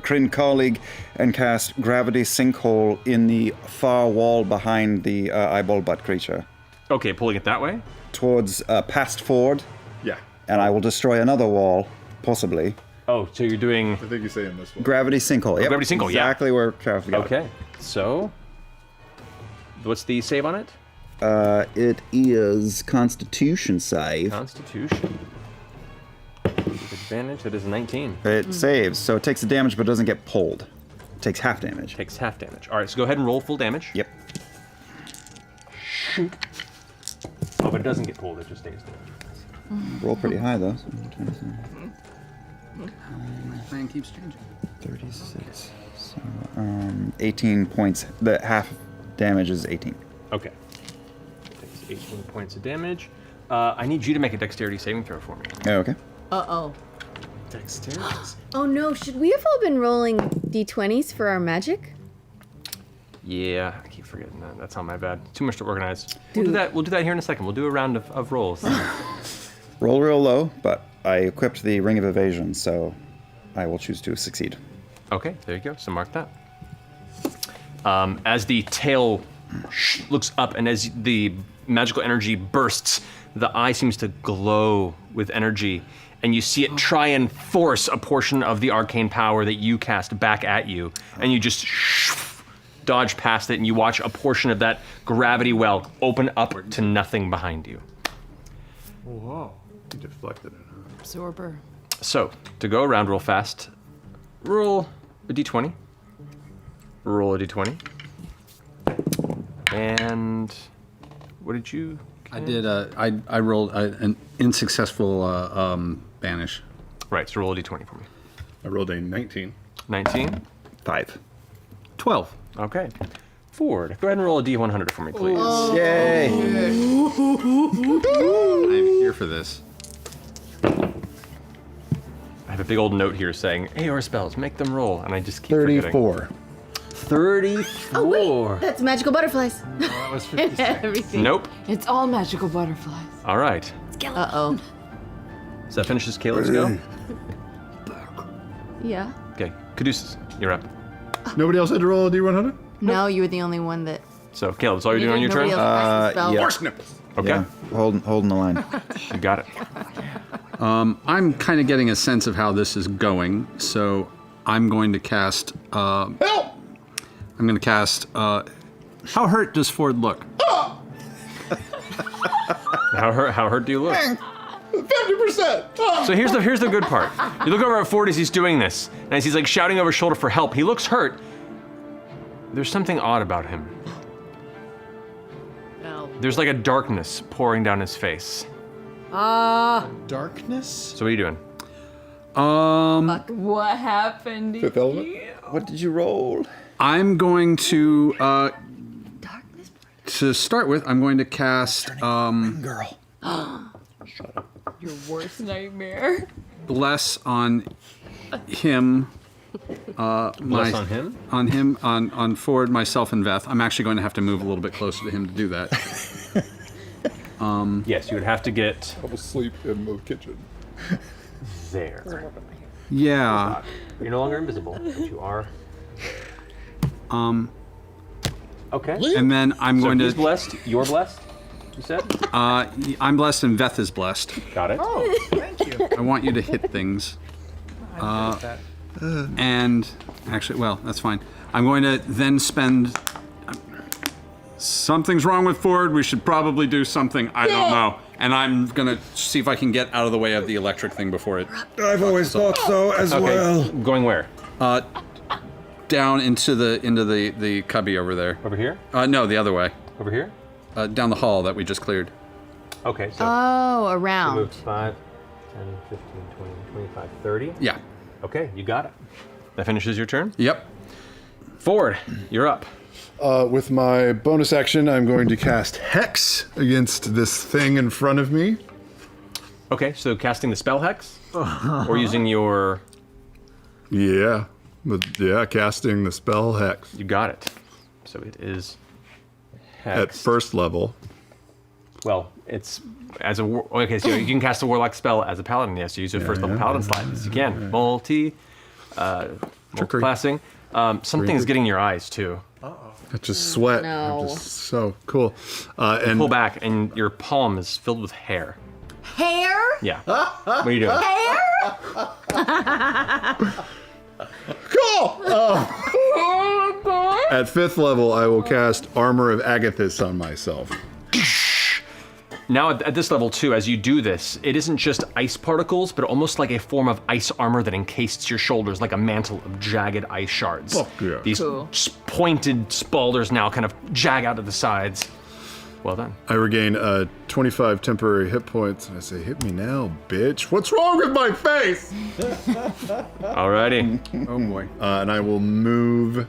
Kryn colleague and cast Gravity Sinkhole in the far wall behind the eyeball butt creature. Okay, pulling it that way. Towards past Ford, Yeah. and I will destroy another wall, possibly. Oh, so you're doing. I think you're saying this one. Gravity Sinkhole. Yep. Gravity Sinkhole, yeah. Exactly where Travis got it. Okay, so. What's the save on it? It is Constitution save. Constitution. With advantage, it is 19. It saves, so it takes the damage but doesn't get pulled. It takes half damage. Takes half damage. Alright, so go ahead and roll full damage. Yep. Oh, but it doesn't get pulled, it just stays there. Roll pretty high though. So Plan keeps changing. 36. So 18 points. The half damage is 18. Okay. Takes 18 points of damage. I need you to make a dexterity saving throw for me. Okay. Uh-oh. Dexterity. Oh no, should we have all been rolling d20s for our magic? Yeah, I keep forgetting that. That's on my bad. Too much to organize. We'll do that. We'll do that here in a second. We'll do a round of rolls. Roll real low, but I equipped the Ring of Evasion, so I will choose to succeed. Okay, there you go. So mark that. As the tail looks up and as the magical energy bursts, the eye seems to glow with energy, and you see it try and force a portion of the arcane power that you cast back at you, and you just dodge past it, and you watch a portion of that gravity well open up to nothing behind you. Whoa. He deflected it. Absorber. So, to go around real fast, roll a d20. Roll a d20. And what did you? I did. I rolled an unsuccessful banish. Right, so roll a d20 for me. I rolled a 19. 19. 5. 12. Okay. Ford, go ahead and roll a d100 for me, please. Yay! I'm here for this. I have a big old note here saying, AOR spells, make them roll, and I just keep forgetting. 34. 34. Oh wait, that's magical butterflies. That was 56. Everything. Nope. It's all magical butterflies. All right. Uh-oh. So that finishes Caleb's go. Yeah. Okay, Caduceus, you're up. Nobody else had to roll a D100? No, you were the only one that. So, Caleb, that's all you're doing on your Nobody turn? else cast the spell. yeah. Horse nipples. Okay, Yeah, holding the line. you got it. I'm kind of getting a sense of how this is going, so I'm going to cast. Help! I'm going to cast. How hurt does Ford look? How hurt do you look? 50%! Ah! So here's the good part. You look over at Ford as he's doing this, and as he's like shouting over his shoulder for help, he looks hurt. There's something odd about him. No. There's like a darkness pouring down his face. Darkness? So what are you doing? What happened to Fifth element? you? What did you roll? I'm going to. To start with, I'm going to cast Girl. Your worst nightmare. Bless on him. Bless on him? On him, on Ford, myself, and Veth. I'm actually going to have to move a little bit closer to him to do that. Yes, you would have to get I was asleep in the kitchen. there. Yeah. You're no longer invisible, but you are. Okay. And then I'm So going he's to. blessed. You're blessed. you said? I'm blessed and Veth is blessed. Got it. Oh, thank you. I want you to hit things. And actually, well, that's fine. I'm going to then spend. Something's wrong with Ford. We should probably do something. I don't know. And I'm going to see if I can get out of the way of the electric thing before it. I've always thought so as well. Going where? Down into the cubby over there. Over here? No, the other way. Over here? Down the hall that we just cleared. Okay, so Oh, you around. moved 5, 10, 15, 20, 25, 30. Yeah. Okay, you got it. That finishes your turn. Yep. Ford, you're up. With my bonus action, I'm going to cast Hex against this thing in front of me. Okay, so casting the spell Hex? Or using your... Yeah, casting the spell Hex You got it. So it is at Hex. first level. Well, it's as a... Okay, so you can cast a Warlock spell as a Paladin. Yes, you use your first level Paladin slide. Yes, you can. Multi-classing. Something's getting your eyes, too. I just sweat. No. I'm just so cool. And Pull back, and your palm is filled with hair. Hair? Yeah. What are you doing? cool. At 5th level, I will cast Armor of Agathis on myself. Now, at this level, too, as you do this, it isn't just ice particles, but almost like a form of ice armor that encased your shoulders like a mantle of jagged ice shards. Fuck yeah. These pointed spaulders now kind of jag out of the sides. Well done. I regain 25 temporary hit points, and I say, "Hit me now, bitch! What's wrong with my face?" Alrighty. Oh boy. And I will move.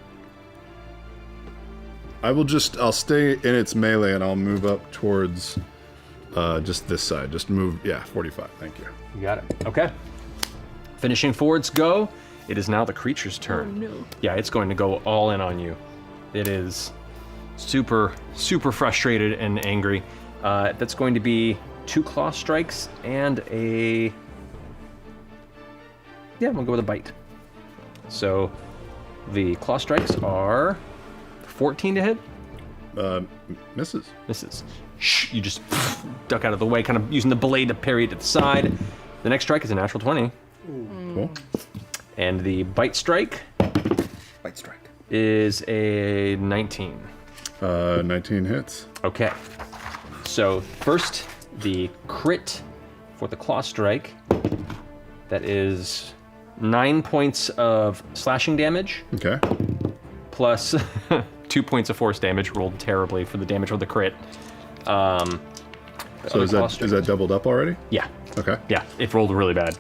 I'll stay in its melee, and I'll move up towards just this side. Just move, 45. Thank you. You got it. Okay. Finishing Ford's go. It is now the creature's turn. Oh, no. Yeah, it's going to go all in on you. It is super, super frustrated and angry. That's going to be 2 claw strikes and a... Yeah, we'll go with a bite. So the claw strikes are 14 to hit. Misses. Misses. Shh, you just duck out of the way, kind of using the blade to parry it to the side. The next strike is a natural 20. Cool. And the bite strike Bite strike. is a 19. 19 hits. Okay. So first, the crit for the claw strike. That is 9 points of slashing damage, Okay. plus 2 points of force damage, rolled terribly for the damage with the crit. So is that doubled up already? Yeah. Okay. Yeah, it rolled really bad.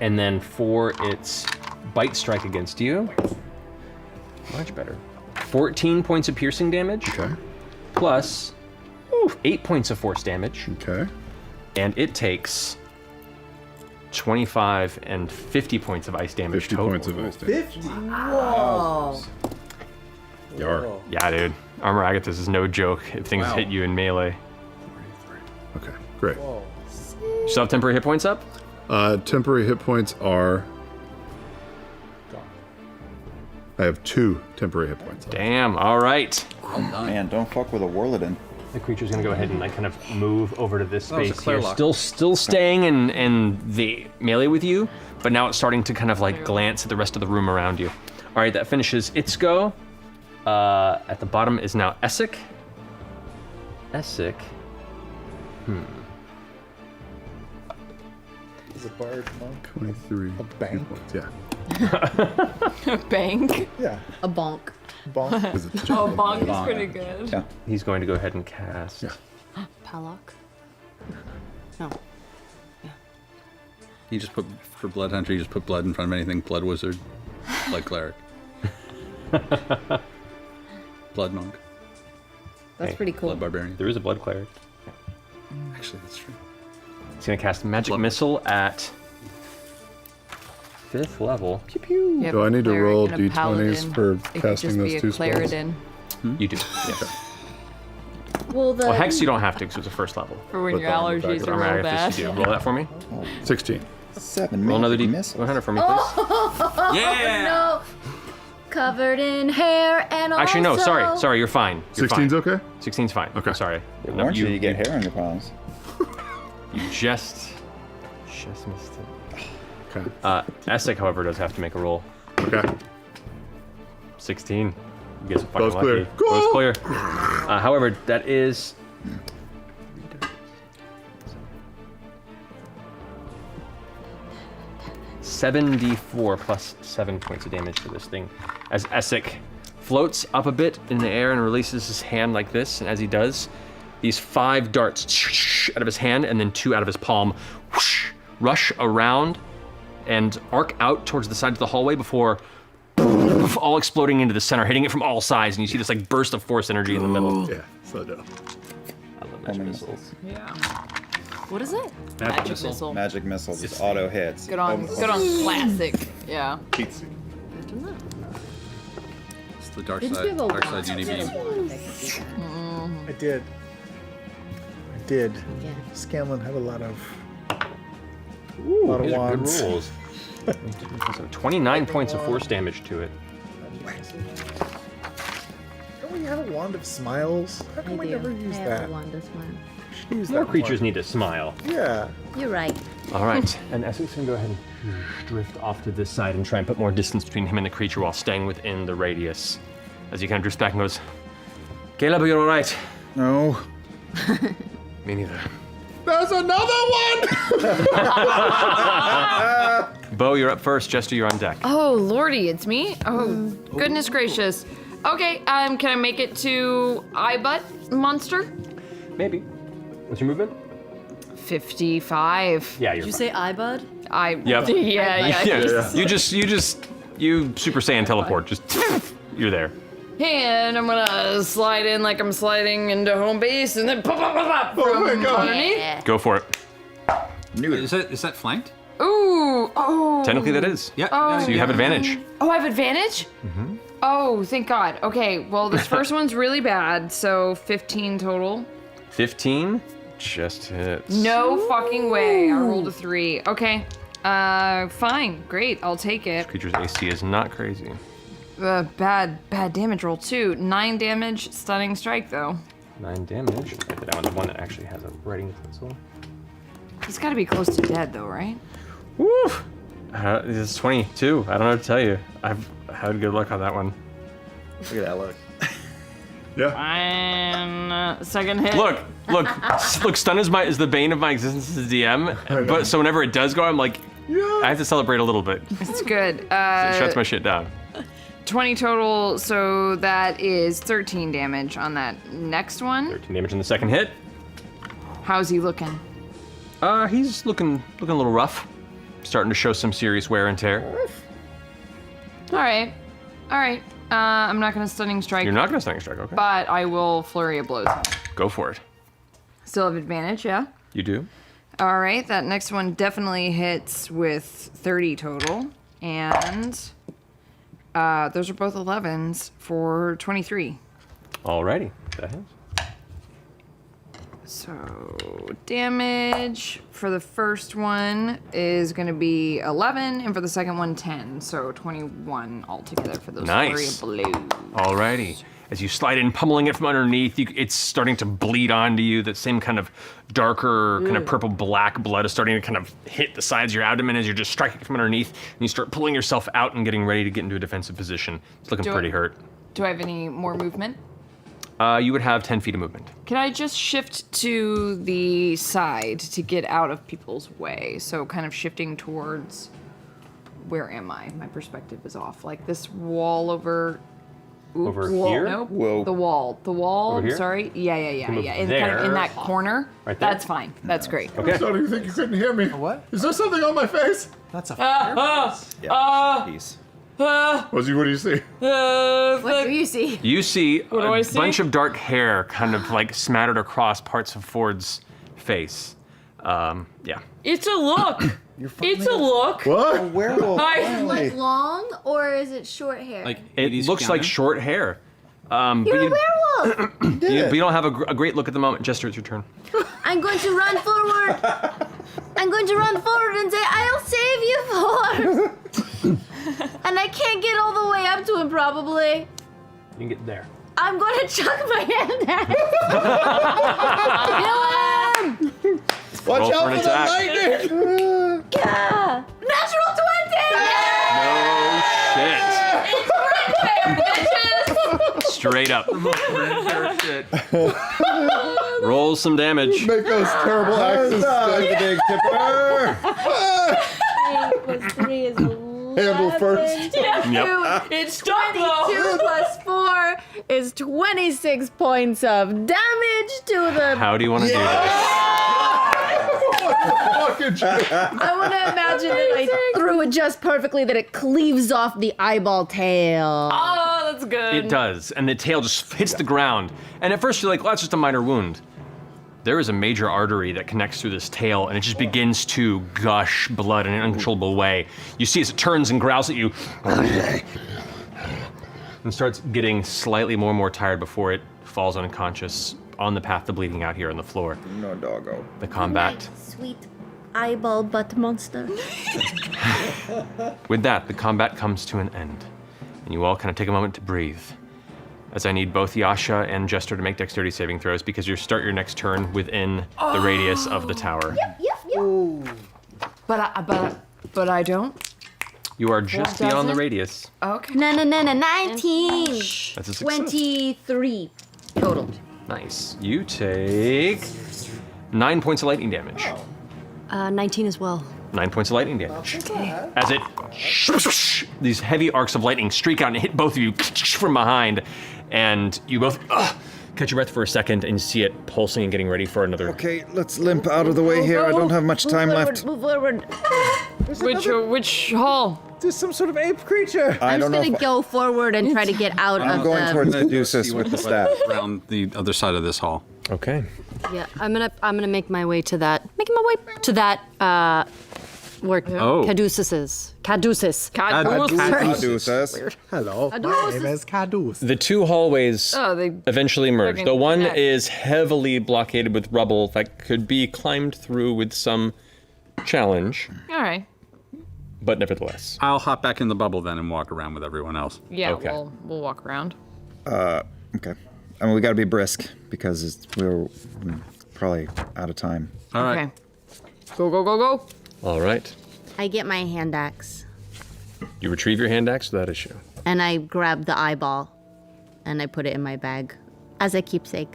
And then for its bite strike against you, much better. 14 points of piercing damage, Okay. plus 8 points of force damage, Okay. and it takes 25 and 50 points of ice damage 50 total. points of ice damage. 50? Whoa. Yar. Yeah, dude. Armor Agathis is no joke if things hit you in melee. Okay. Great. You still have temporary hit points up? Temporary hit points are. I have 2 temporary hit points. Damn, all right. Man, don't fuck with a Warladin. The creature's gonna go ahead and like kind of move over to this That was a space clear here. lock. Still staying in the melee with you, but now it's starting to kind of like glance at the rest of the room around you. All right, that finishes its go. At the bottom is now Essek. Essek. Is a bard monk 23. a bank? Yeah. Bank. Yeah. A bonk. Bonk. Is it Oh, bonk is pretty good. Yeah. He's going to go ahead and cast. Yeah. Palak. No. You just put, for Blood Hunter, you just put blood in front of anything. Blood Wizard, Blood Cleric. Blood Monk, That's Hey, pretty cool. Blood Barbarian. There is a blood cleric. Actually, that's true. He's gonna cast Magic Blood- Missile at 5th level. Yep, Do I need to cleric roll and a D20s paladin. for It could casting just those be a 2 spells? Claritin. You do. Yes. Well, the Well, Hex you don't have to because it's a first level. For when But your then allergies back are Armor real Agathis bad. you do. Roll that for me. 16. 7 Roll another misses. D100 for me, please. Yeah! covered in hair and Actually, no, also... sorry, you're fine. You're 16's fine. okay? 16's fine. Okay. Sorry. No, Warned you get hair on your palms. You just missed it. Okay. Essek, however, does have to make a roll. Okay. 16. You guys are fucking Both clear. lucky. Both clear. However, that is... $74 plus 7 points of damage to this thing. As Essek floats up a bit in the air and releases his hand like this, and as he does, these 5 darts out of his hand and then 2 out of his palm whoosh, rush around and arc out towards the sides of the hallway before all exploding into the center, hitting it from all sides, and you see this like burst of force energy in the middle. Yeah, slow down. I love magic missiles. Yeah. What is it? Magic missile. Magic missiles, just auto hits. Good on classic. Yeah. Pizza. It's the dark Didn't you side. have a Dark side watch? UniBeam. I did. Yeah. Scanlan had a lot of These are good wands. rolls. So 29 points of force damage to it. Don't we have a wand of smiles? How I come we do. never use I have that? a wand of smile. Should use More that creatures more. need to smile. Yeah. You're right. All right, and Essex can go ahead and drift off to this side and try and put more distance between him and the creature while staying within the radius. As he kind of drifts back and goes, Caleb, you're all right. No. Me neither. There's another one! Bo, you're up first. Jester, you're on deck. Oh, lordy, it's me? Oh, goodness gracious. Okay, can I make it to Eyebutt Monster? Maybe. What's your movement? 55. Yeah, Did you're you fine. say eye bud? Yep. Yep. Yeah. You Super Saiyan teleport. Just, you're there. And I'm gonna slide in like I'm sliding into home base and then pop, pop, pop, pop from my God. underneath. Go for it. Is that flanked? Ooh, oh. Technically, that is. Yeah. Oh. So you have advantage. Oh, I have advantage? Mm-hmm. Oh, thank God. Okay, well, this first one's really bad, so 15 total. 15 just hits. No fucking way. I rolled a 3. Okay. Fine. Great. I'll take it. Creature's AC is not crazy. Bad damage roll too. 9 damage, stunning strike though. 9 damage. Write that down. The one that actually has a writing pencil. He's gotta be close to dead though, right? Woo! It's 22. I don't know what to tell you. I've had good luck on that one. Look at that look. Yeah. And second hit. Look. Stun is the bane of my existence as a DM. But so whenever it does go, I'm like, I have to celebrate a little bit. It's good. It shuts my shit down. 20 total, so that is 13 damage on that next one. 13 damage in the second hit. How's he looking? He's looking a little rough. Starting to show some serious wear and tear. All right. I'm not gonna stunning strike, You're not gonna stunning strike, okay? but I will flurry of blows. Go for it. Still have advantage, yeah? You do. All right, that next one definitely hits with 30 total. And those are both 11s for 23. Alrighty. That hits. So damage for the first one is going to be 11, and for the second one, 10. So 21 altogether for those Nice. flurry of blows. Alrighty. As you slide in, pummeling it from underneath, it's starting to bleed onto you. That same kind of darker, kind of purple-black blood is starting to kind of hit the sides of your abdomen as you're just striking it from underneath, and you start pulling yourself out and getting ready to get into a defensive position. It's looking pretty hurt. Do I have any more movement? You would have 10 feet of movement. Can I just shift to the side to get out of people's way? So kind of shifting towards, where am I? My perspective is off. Like this wall over. Oops, Over wall, here? Nope. Whoa. The wall. Over here? Sorry. Yeah. move In kind of in there. that corner. Right there? That's fine. That's great. Okay. Sorry, you think you couldn't hear me? What? Is there something on my face? That's a Yeah. Peace. What do you see? What do you see? You see do I a see? bunch of dark hair kind of like smattered across parts of Ford's face. Yeah. It's a look. It's a look. What? Werewolf. finally. Long or is it short hair? Like It 80s looks like counter? short hair. But You're a you, werewolf! you don't have a great look at the moment. Jester, it's your turn. I'm going to run forward! I'm going to run forward and say, I'll save you, Ford! And I can't get all the way up to him probably. You can get there. I'm gonna chuck my hand at him. Kill him! Watch Roll out for an for the attack. lightning! Yeah. Natural 20! No shit. Straight up. Roll some damage. Make those terrible axes stick. The big tipper. 8 plus 3 is 11. Handle first. Yep. It's stuck though. 2 plus 4 is 26 points of damage to the. How do you want to do this? Fucking shit. I want to imagine that I threw it just perfectly, that it cleaves off the eyeball tail. Oh, that's good. It does, and the tail just hits the ground. And at first you're like, well, that's just a minor wound. There is a major artery that connects through this tail, and it just begins to gush blood in an uncontrollable way. You see as it turns and growls at you, and starts getting slightly more and more tired before it falls unconscious on the path to bleeding out here on the floor. No doggo. The combat. Sweet eyeball butt monster. With that, the combat comes to an end, and you all kind of take a moment to breathe. As I need both Yasha and Jester to make dexterity saving throws because you start your next turn within the radius of the tower. But I don't. You are just beyond the radius. Okay. 19. That's a success. 23 total. Nice. You take 9 points of lightning damage. 19 as well. 9 points of lightning damage. As it, these heavy arcs of lightning streak out and hit both of you from behind, and you both catch your breath for a second and see it pulsing and getting ready for another. Okay, let's limp out of the way here. I don't have much time left. Move forward. Which hall? There's some sort of ape creature. I I'm don't just know. gonna If go forward and try to get out I'm of going the. towards Caduceus with the staff. Around the other side of this hall. Okay. Yeah, I'm gonna make my way to that. Making my way to that. Where Oh. Caduceus is. Caduceus. Caduceus. Hello, my name is Cadus. The two hallways Oh, they. eventually merge. Fucking The one connect. is heavily blockaded with rubble that could be climbed through with some challenge, All right. but nevertheless. I'll hop back in the bubble then and walk around with everyone else. Yeah. Okay. We'll walk around. Okay. I mean, we gotta be brisk because we're probably out of time. All right. Okay. Go go go go. All right. I get my hand axe You retrieve your hand axe without issue. and I grab the eyeball and I put it in my bag as a keepsake.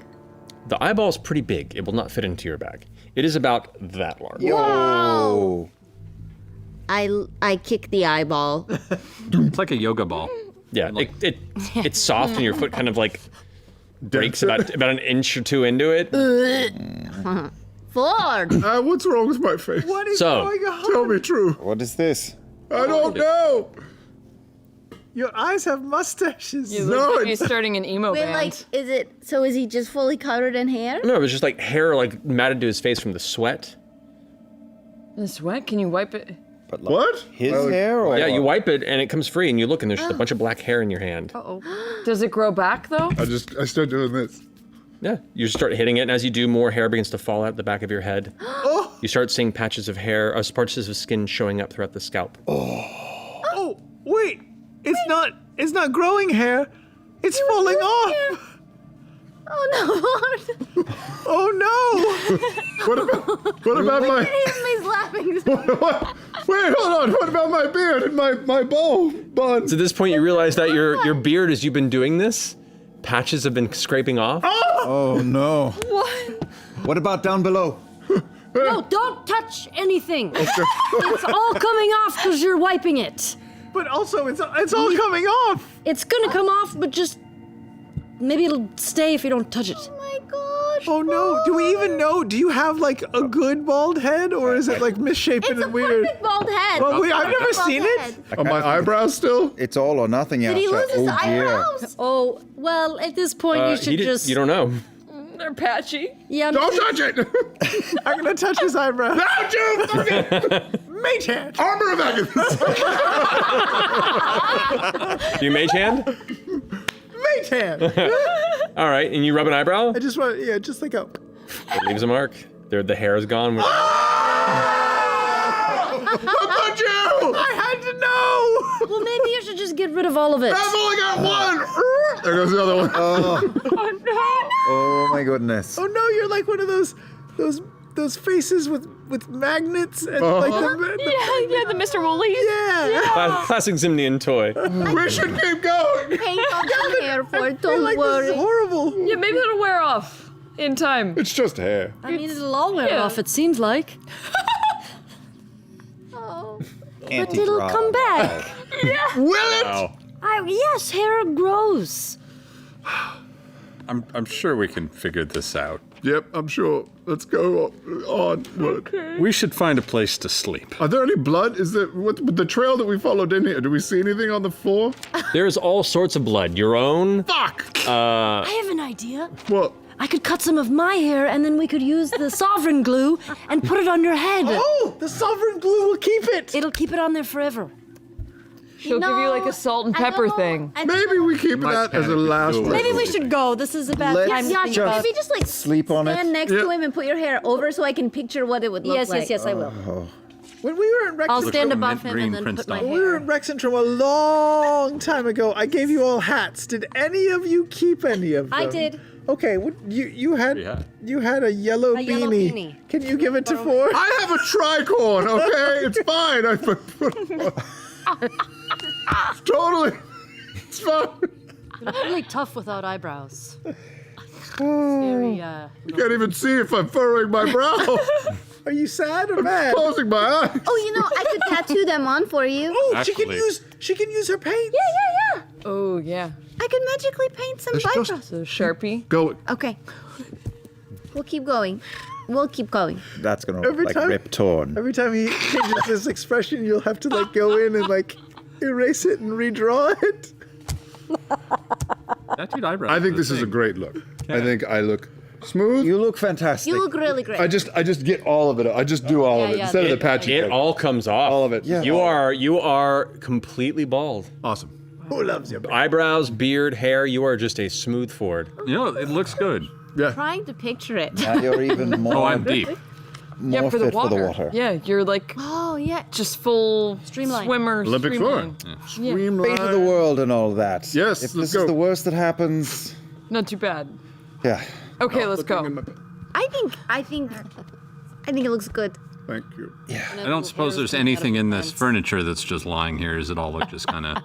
The eyeball is pretty big. It will not fit into your bag. It is about that large. Oh. I kick the eyeball. It's like a yoga ball. Yeah, it's soft and your foot kind of like breaks about an inch or two into it. Forward. What's wrong with my face? What is So- going on? Tell me true. What is this? I don't know. Your eyes have mustaches. You No, look like it's- he's starting an emo Wait, band. like, is he just fully covered in hair? No, it was just like hair like matted to his face from the sweat. The sweat? Can you wipe it? But like, What? His hair? Or Yeah, you wipe it and it comes free and you look and there's just a bunch of black hair in your hand. Does it grow back though? I start doing this. Yeah, you just start hitting it and as you do, more hair begins to fall out the back of your head. You start seeing patches of hair, patches of skin showing up throughout the scalp. Oh, wait. It's not growing hair. It's falling off. Oh no! Oh What about my? He's laughing. Wait, hold on. What about my beard and my bow bun? So at this point, you realize that your beard, as you've been doing this, patches have been scraping off. Oh no. What? What about down below? No, don't touch anything. It's all coming off because you're wiping it. But also, it's all coming off. It's gonna come off, but just maybe it'll stay if you don't touch it. Oh my gosh. Oh no. Do we even know? Do you have like a good bald head, or is it like misshapen It's a and weird? perfect bald head. Well, wait, I've never Bald seen head. it. Are my eyebrows still? It's all or nothing, Did he Yasha. lose his Oh dear. eyebrows? Oh, well, at this point, you should just. You don't know. They're patchy. Yeah, Don't touch it! I'm gonna touch his eyebrow. Don't you fucking Mage hand. armor of Agathis! Do you mage hand? Mage hand. All right, and you rub an eyebrow? I just want, yeah, just like a. It leaves a mark. The hair is gone. How about you? I had to know. well, maybe you should just get get rid of all of it. I've only got one. There goes the other one. Oh my goodness. Oh no, you're like one of those faces with magnets and like Yeah, the Mr. Woolies. yeah. Classic Zimnian toy. We should keep going. Paint on the hair for it, don't Like this worry. is horrible. Yeah, maybe it'll wear off in time. It's just hair. I mean, it'll all wear yeah. off, it seems like. But it'll come back. Will it? Wow. Yes, hair grows. I'm sure we can figure this out. Yep, I'm sure. Let's go on. We should find a place to sleep. Are there any blood? Is there what the trail that we followed in here? Do we see anything on the floor? There's all sorts of blood. Your own. Fuck! I have an idea. What? I could cut some of my hair and then we could use the sovereign glue and put it on your head. Oh, the sovereign glue will keep it. It'll keep it on there forever. She'll give you like a salt and pepper thing. Maybe we keep might that as a panic last and go one. Maybe we should go. This is a bad Let's time to just think about. Maybe just like sleep on stand it. next Yep. to him and put your hair over so I can picture what it would look like. Yes, I will. When we were in Rex, I'll Looks stand like a above him mint and then green put my Prince we were hair. in Rexentrum a long time ago. I gave you all hats. Did any of you keep any of them? I did. Okay, you had Yeah. you had a yellow A beanie. yellow beanie. Can you give it to Ford? I have a tricorn, okay? It's fine. I put totally. It's fine. Really tough without eyebrows. Very, You can't even see if I'm furrowing my brow. Are you sad or mad? Closing my eyes. Oh, you know, I could tattoo them on for you. Oh, she Actually- can use her paint. Yeah. Oh, yeah. I could magically paint some eyebrows. So Sharpie. Go. Okay. We'll keep going. We'll keep going. That's gonna Every like time- rip torn. Every time he changes his expression, you'll have to like go in and like erase it and redraw it. Tattooed eyebrows. I think this is a great look. I think I look smooth. You look fantastic. You look really great. I just get all of it. I just do all of it yeah, instead of the yeah. patchy. It thing. all comes off. All of it. Yeah. You are completely bald. Awesome. Who loves you? Eyebrows, beard, hair. You are just a smooth Ford. You know, it looks good. Yeah. Trying to picture it. Now you're even more, Oh, I'm deep. more Yeah, for the fit water. for the water. Yeah, you're like Oh, yeah. just full Streamline. swimmer. Olympic streamline. swimming. Fate of the world and all that. Yes, If let's this is go. the worst that happens, Not too bad. yeah. Okay, let's go. I think it looks good. Thank you. I don't suppose there's anything in this furniture that's just lying here. Does it all look just kind of...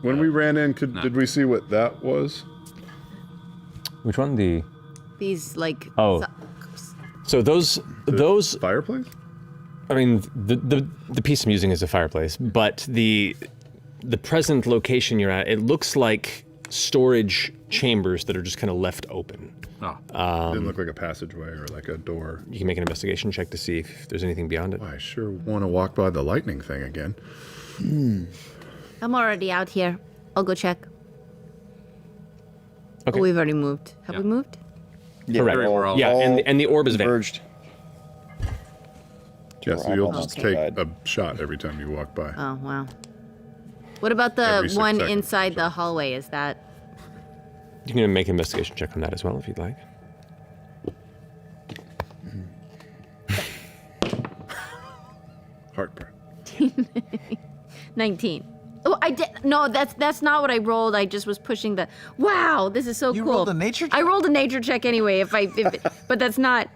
When we ran in, did we see what that was? Which one? The These like Oh. so those Fireplace? I mean the piece I'm using is a fireplace, but the present location you're at, it looks like storage chambers that are just kind of left open. Oh. Didn't look like a passageway or like a door. You can make an investigation check to see if there's anything beyond it. I sure want to walk by the lightning thing again. I'm already out here. I'll go check. Okay. Oh, we've already moved. Have we moved? Yeah, Correct. we're all- Yeah, all and the orb is vanished. converged. Yeah, so you'll eyeballs just not take bad. a shot every time you walk by. Oh, wow. What about the Every 6 one seconds. inside the hallway? Is that You can make an investigation check on that as well if you'd like. Heartburn. 19? Oh, I did. No, that's not what I rolled. I just was pushing the. Wow, this is so You cool. rolled a nature check? I rolled a nature check anyway. But that's not.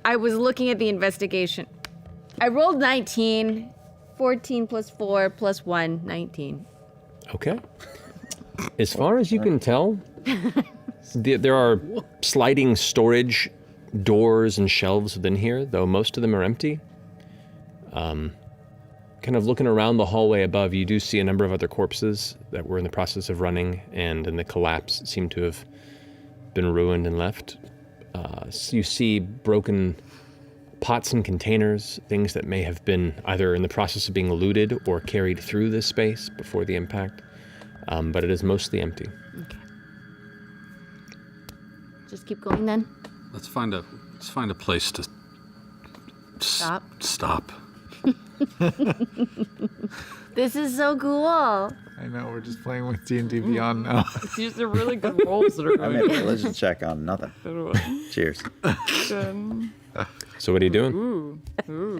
I was looking at the investigation. I rolled 19. 14 plus 4 plus 1, 19. Okay. As far as you can tell, there are sliding storage doors and shelves within here, though most of them are empty. Kind of looking around the hallway above, you do see a number of other corpses that were in the process of running and in the collapse seem to have been ruined and left. So you see broken pots and containers, things that may have been either in the process of being looted or carried through this space before the impact. But it is mostly empty. Okay. Just keep going then. Let's find a place to Stop. Stop. This is so cool. I know, we're just playing with D&D Beyond now. These are really good rolls that are I really made a religion check on nothing. good. Cheers. So what are you doing?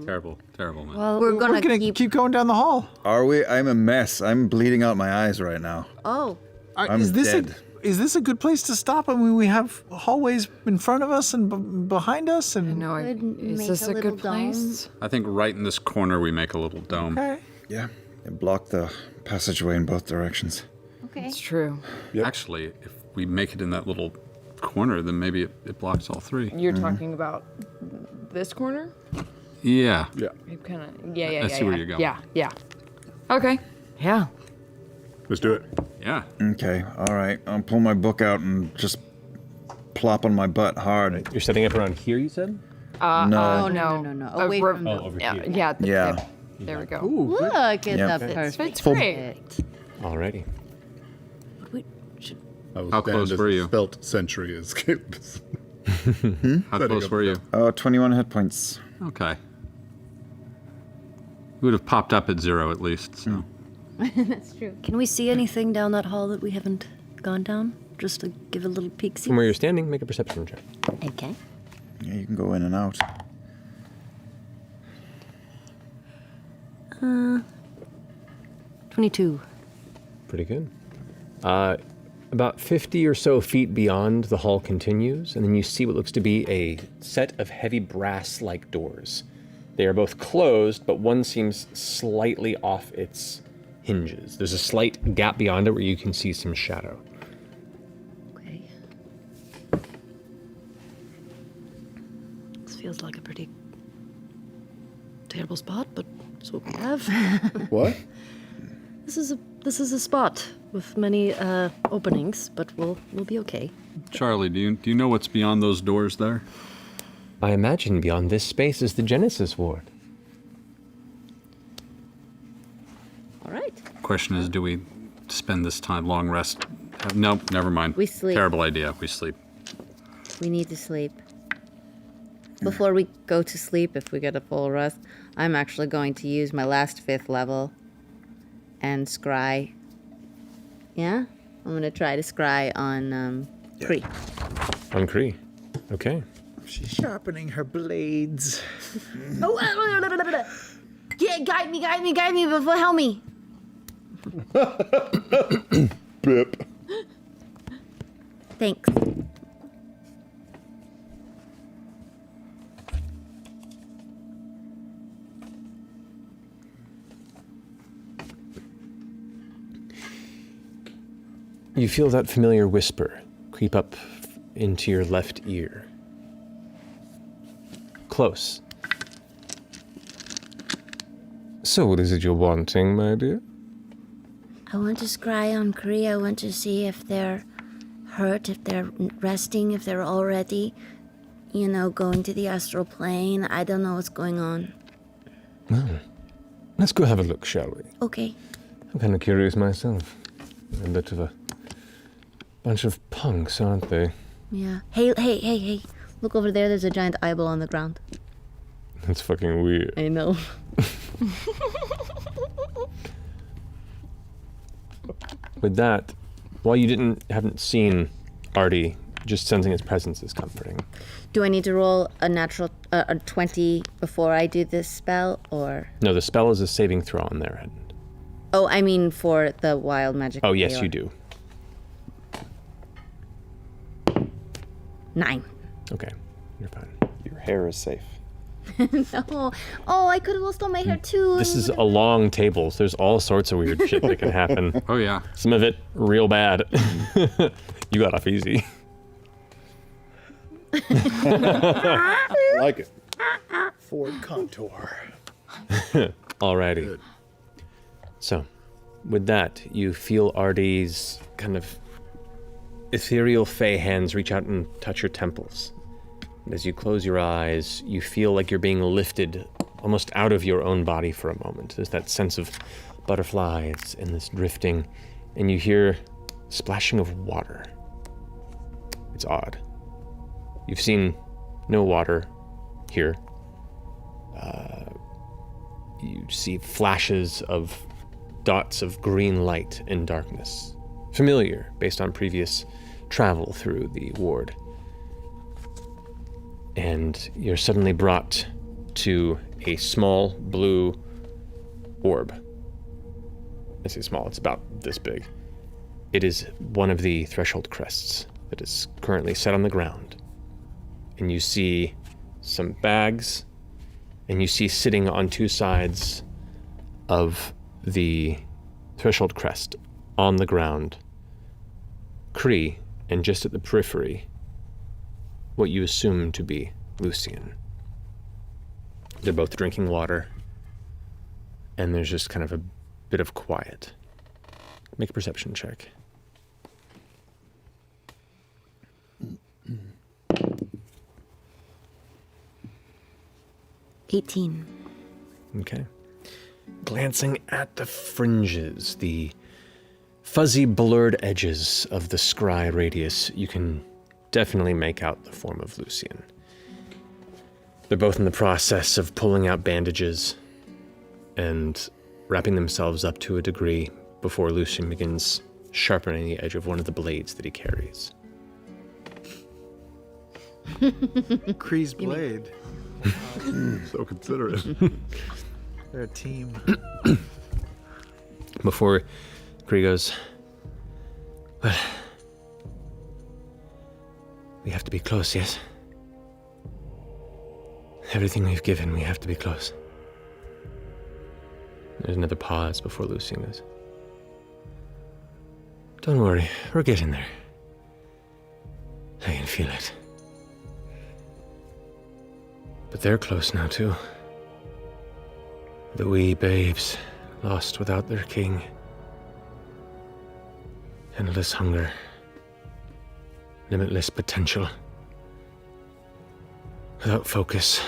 Terrible, terrible, man. Well, We're We're gonna keep going down the hall. Are we? I'm a mess. I'm bleeding out my eyes right now. oh, I'm is this dead. is this a good place to stop? I mean, we have hallways in front of us and behind us, and No, Could is make this a a good little dome. place? I think right in this corner we make a little dome. okay. Yeah, it blocked the passageway in both directions. Okay. It's true. Actually, if we make it in that little corner, then maybe it blocks all three. You're talking about this corner? Yeah. Yeah. Kind of. Yeah. I see where you're going. Yeah. Okay. Yeah. Let's do it. Yeah. Okay, all right. I'll pull my book out and just plop on my butt hard. You're setting up around here, you said? Oh no. no. No. Away from the. over Yeah. here. Yeah. Yeah. There we go. Look at Yep. the It's perfect. great. Alrighty. I will How stand close as were the you? Spelt sentry escapes. How close were you? 21 hit points. Okay. We would have popped up at 0 at least. So. That's true. can we see anything down that hall that we haven't gone down? Just to give a little peek. From where you're standing, make a perception check. Okay. Yeah, you can go in and out. 22. Pretty good. About 50 or so feet beyond, the hall continues, and then you see what looks to be a set of heavy brass-like doors. They are both closed, but one seems slightly off its hinges. There's a slight gap beyond it where you can see some shadow. Okay. This feels like a pretty terrible spot, but it's what we have. What? This is a spot with many openings, but we'll be okay. Charlie, do you know what's beyond those doors there? I imagine beyond this space is the Genesis ward. All right. Question is, do we spend this time long rest? Nope, never mind. We sleep. Terrible idea. We sleep. We need to sleep. Before we go to sleep, if we get a full rest, I'm actually going to use my last 5th level and scry. Yeah? I'm going to try to scry on Kree. On Kree. Okay. She's sharpening her blades. Yeah, guide me, before help me. Bip. Thanks. You feel that familiar whisper creep up into your left ear. Close. So what is it you're wanting, my dear? I want to scry on Kree. I want to see if they're hurt, if they're resting, if they're already, going to the astral plane. I don't know what's going on. Let's go have a look, shall we? Okay. I'm kind of curious myself. They're a bit of a bunch of punks, aren't they? Yeah. Hey. Look over there. There's a giant eyeball on the ground. That's fucking weird. I know. With that, while you haven't seen Artie, just sensing its presence is comforting. Do I need to roll a natural a 20 before I do this spell, or? No, the spell is a saving throw on their end. Oh, I mean for the wild magic. Oh, yes, Chaos. you do. 9. Okay, you're fine. Your hair is safe. Oh, I could have lost all my hair too. This is a long table, so there's all sorts of weird shit that can happen. Oh, yeah. Some of it real bad. You got off easy. I like it. Ford contour. Alrighty. So, with that, you feel Artie's kind of ethereal fey hands reach out and touch your temples. And as you close your eyes, you feel like you're being lifted almost out of your own body for a moment. There's that sense of butterflies and this drifting, and you hear splashing of water. It's odd. You've seen no water here. You see flashes of dots of green light in darkness. Familiar, based on previous travel through the ward. and you're suddenly brought to a small blue orb. I say small, it's about this big. It is one of the threshold crests that is currently set on the ground. And you see some bags, and you see sitting on two sides of the threshold crest on the ground, Kree, and just at the periphery, what you assume to be Lucian. They're both drinking water, and there's just kind of a bit of quiet. Make a perception check. Okay. Glancing at the fringes, the fuzzy, blurred edges of the scry radius, you can definitely make out the form of Lucian. They're both in the process of pulling out bandages and wrapping themselves up to a degree before Lucian begins sharpening the edge of one of the blades that he carries. Kree's blade. So considerate. They're a team. Before Kree goes, well, we have to be close, yes? Everything we've given, we have to be close. There's another pause before Lucian goes, don't worry, we're getting there. I can feel it. But they're close now, too. The wee babes, lost without their king. Endless hunger. Limitless potential. Without focus.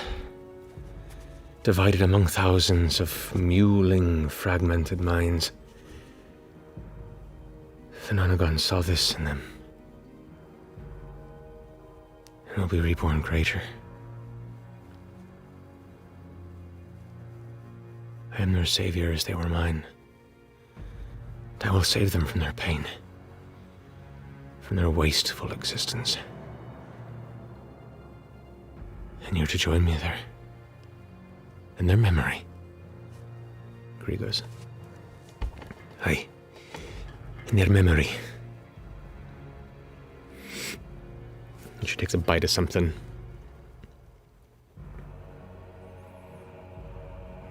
Divided among thousands of mewling, fragmented minds. Thanagon saw this in them. And will be reborn greater. I am their savior as they were mine. And I will save them from their pain. From their wasteful existence. And you're to join me there. In their memory. Kree goes, aye. In their memory. And she takes a bite of something.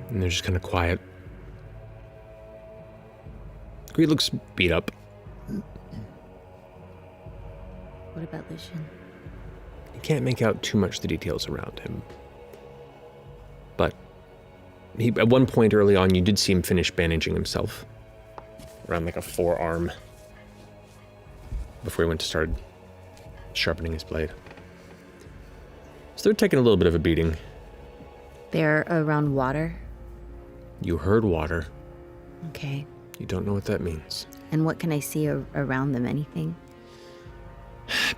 And they're just kind of quiet. Kree looks beat up. What about Lucian? You can't make out too much the details around him. But he, at one point early on, you did see him finish bandaging himself. Around like a forearm. Before he went to start sharpening his blade. So they're taking a little bit of a beating. They're around water? You heard water. Okay. You don't know what that means. And what can I see around them? Anything?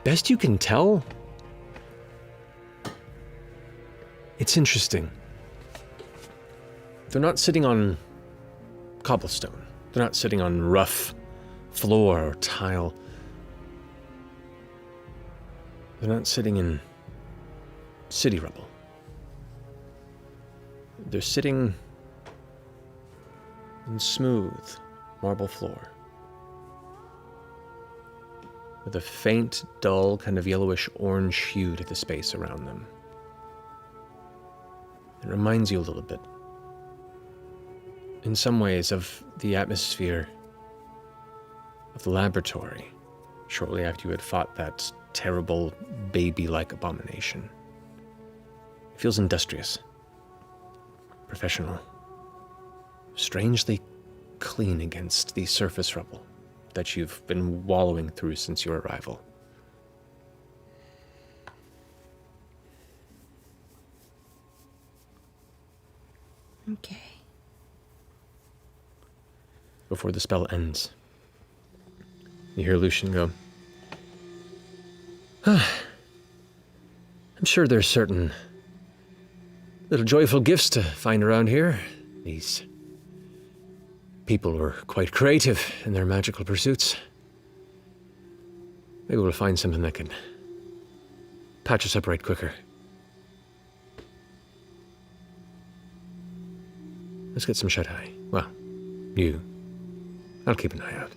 Best you can tell, it's interesting. They're not sitting on cobblestone. They're not sitting on rough floor or tile. They're not sitting in city rubble. They're sitting in smooth marble floor. With a faint, dull, kind of yellowish orange hue to the space around them. It reminds you a little bit, in some ways, of the atmosphere of the laboratory shortly after you had fought that terrible, baby-like abomination. It feels industrious, professional, strangely clean against the surface rubble that you've been wallowing through since your arrival. Okay. Before the spell ends, you hear Lucian go, I'm sure there's certain little joyful gifts to find around here. These people were quite creative in their magical pursuits. Maybe we'll find something that can patch us up right quicker. let's get some shut-eye. Well, you. I'll keep an eye out.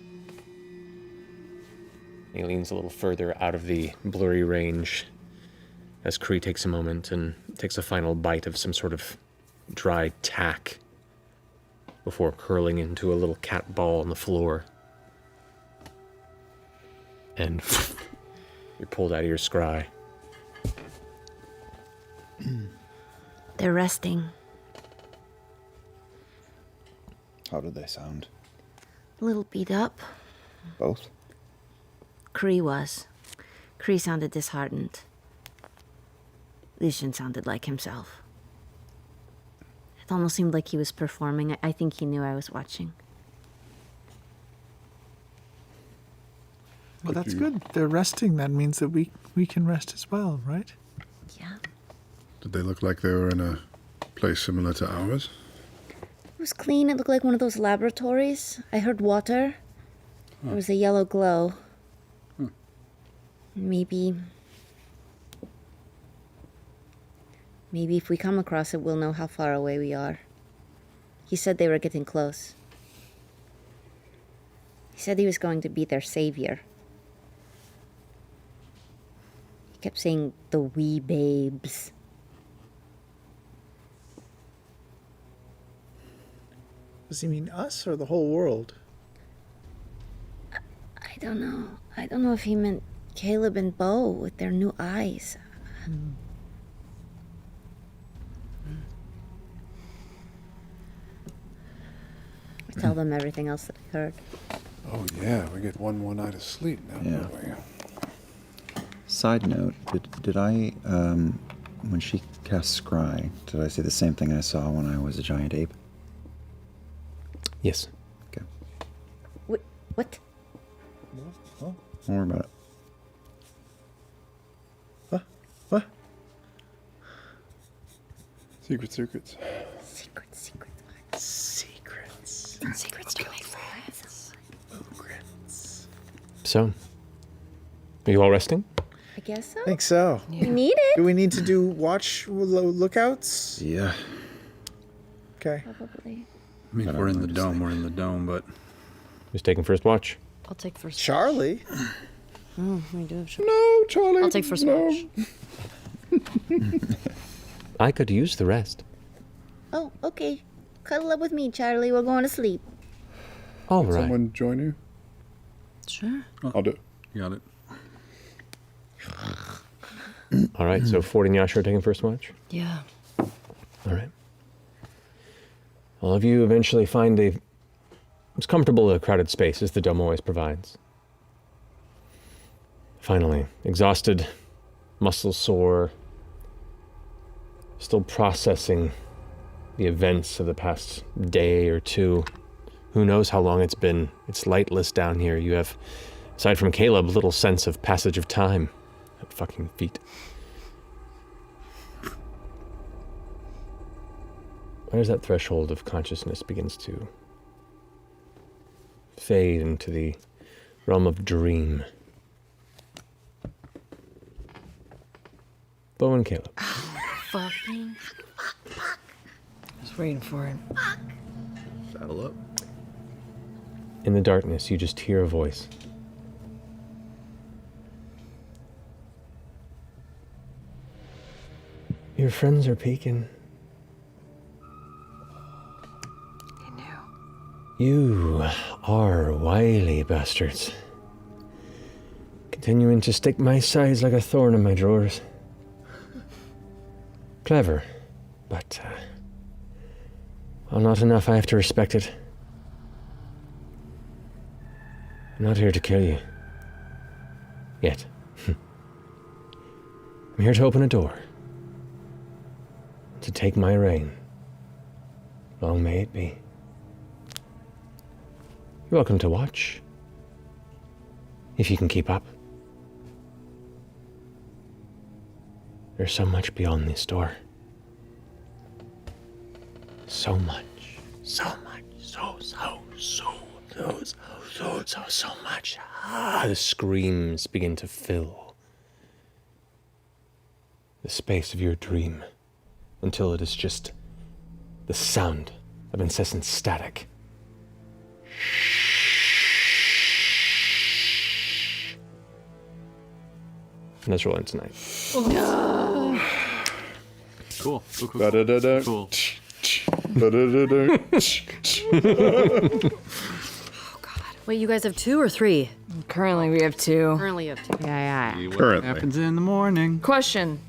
He leans a little further out of the blurry range as Kree takes a moment and takes a final bite of some sort of dry tack before curling into a little cat ball on the floor. And you're pulled out of your scry. They're resting. How do they sound? A little beat up. Both? Kree was. Kree sounded disheartened. Lucian sounded like himself. It almost seemed like he was performing. I think he knew I was watching. Well, that's good. They're resting. That means that we can rest as well, right? Yeah. Did they look like they were in a place similar to ours? It was clean. It looked like one of those laboratories. I heard water. There was a yellow glow. Maybe if we come across it, we'll know how far away we are. He said they were getting close. He said he was going to be their savior. He kept saying the wee babes. Does he mean us or the whole world? I don't know. I don't know if he meant Caleb and Bo with their new eyes. I tell them everything else that I heard. Oh, yeah, we get one more night of sleep now, Yeah. don't we? Side note, did I, when she cast Scry, did I see the same thing I saw when I was a giant ape? Yes. Okay. Wait, what? Don't worry about it. What? Secrets. Secrets. Secrets to make friends. So, are you all resting? I guess so. I think so. We need it. Do we need to do watch lookouts? Yeah. Okay. Probably. I mean, if we're in the dome, we're in the dome, but Who's taking first watch? I'll take first. Charlie. Oh, we do have. No, Charlie. I'll take first no. watch. I could use the rest. Oh, okay. Cuddle up with me, Charlie. We're going to sleep. All right. Someone join you? Sure. I'll do it. you got it. All right, so Ford and Yasha are taking first watch? Yeah. All right. All of you eventually find as comfortable a crowded space as the dome always provides. Finally, exhausted, muscles sore, still processing the events of the past day or two. Who knows how long it's been? It's lightless down here. You have, aside from Caleb, little sense of passage of time at fucking feet. Where's that threshold of consciousness begins to fade into the realm of dream? Bo and Caleb. Fucking. I was waiting for it. Saddle up. In the darkness, you just hear a voice. Your friends are peeking. I knew. You are wily bastards. Continuing to stick my sides like a thorn in my drawers. Clever, but well, not enough. I have to respect it. I'm not here to kill you. Yet. I'm here to open a door. To take my reign. Long may it be. You're welcome to watch. If you can keep up. There's so much beyond this door. So much. So much. So much. The screams begin to fill the space of your dream until it is just the sound of incessant static. And that's rolling tonight. Cool. Da-da-da-da. Cool. Da-da-da-da. Wait, you guys have 2 or 3? Currently, we have 2. Currently, you have 2. Yeah. See what Currently. happens in the morning. Question.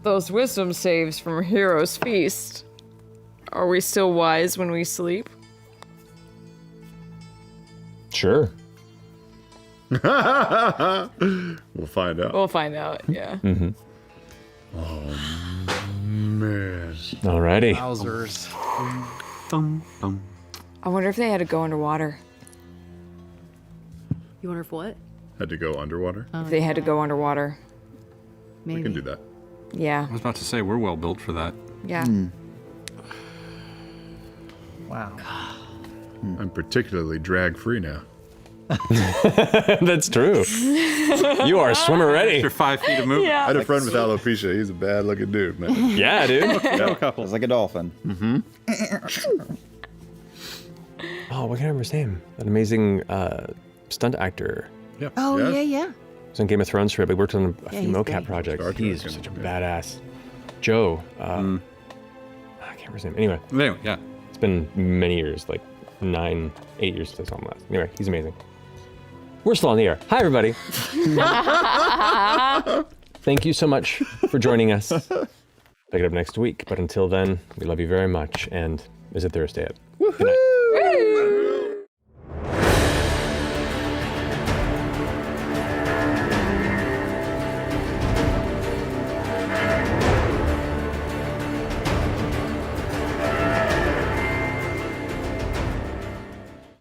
Those wisdom saves from Hero's Feast. Are we still wise when we sleep? Sure. We'll find out. We'll find out, yeah. Man. Alrighty. Wowzers. Bum, bum. I wonder if they had to go underwater. You wonder if what? Had to go underwater. If they had to go underwater. Maybe. We can do that. Yeah. I was about to say, we're well built for that. Yeah. Wow. I'm particularly drag free now. That's true. You are swimmer ready. You're 5 feet of movement. I had a friend with alopecia. He's a bad looking dude, man. Yeah, dude. It's like a dolphin. Oh, what can I remember his name? That amazing stunt actor. Oh, Yes. yeah. He was on Game of Thrones for a bit. We worked on a few he's mocap great. projects. Star Trek He's and- such a yeah. badass. Joe. I can't remember his name. Anyway, Anyway, yeah. it's been many years, like 8 years since I saw him last. Anyway, he's amazing. We're still on the air. Hi, everybody. Thank you so much for joining us. Pick it up next week. But until then, we love you very much. And is it Thursday yet? Good night.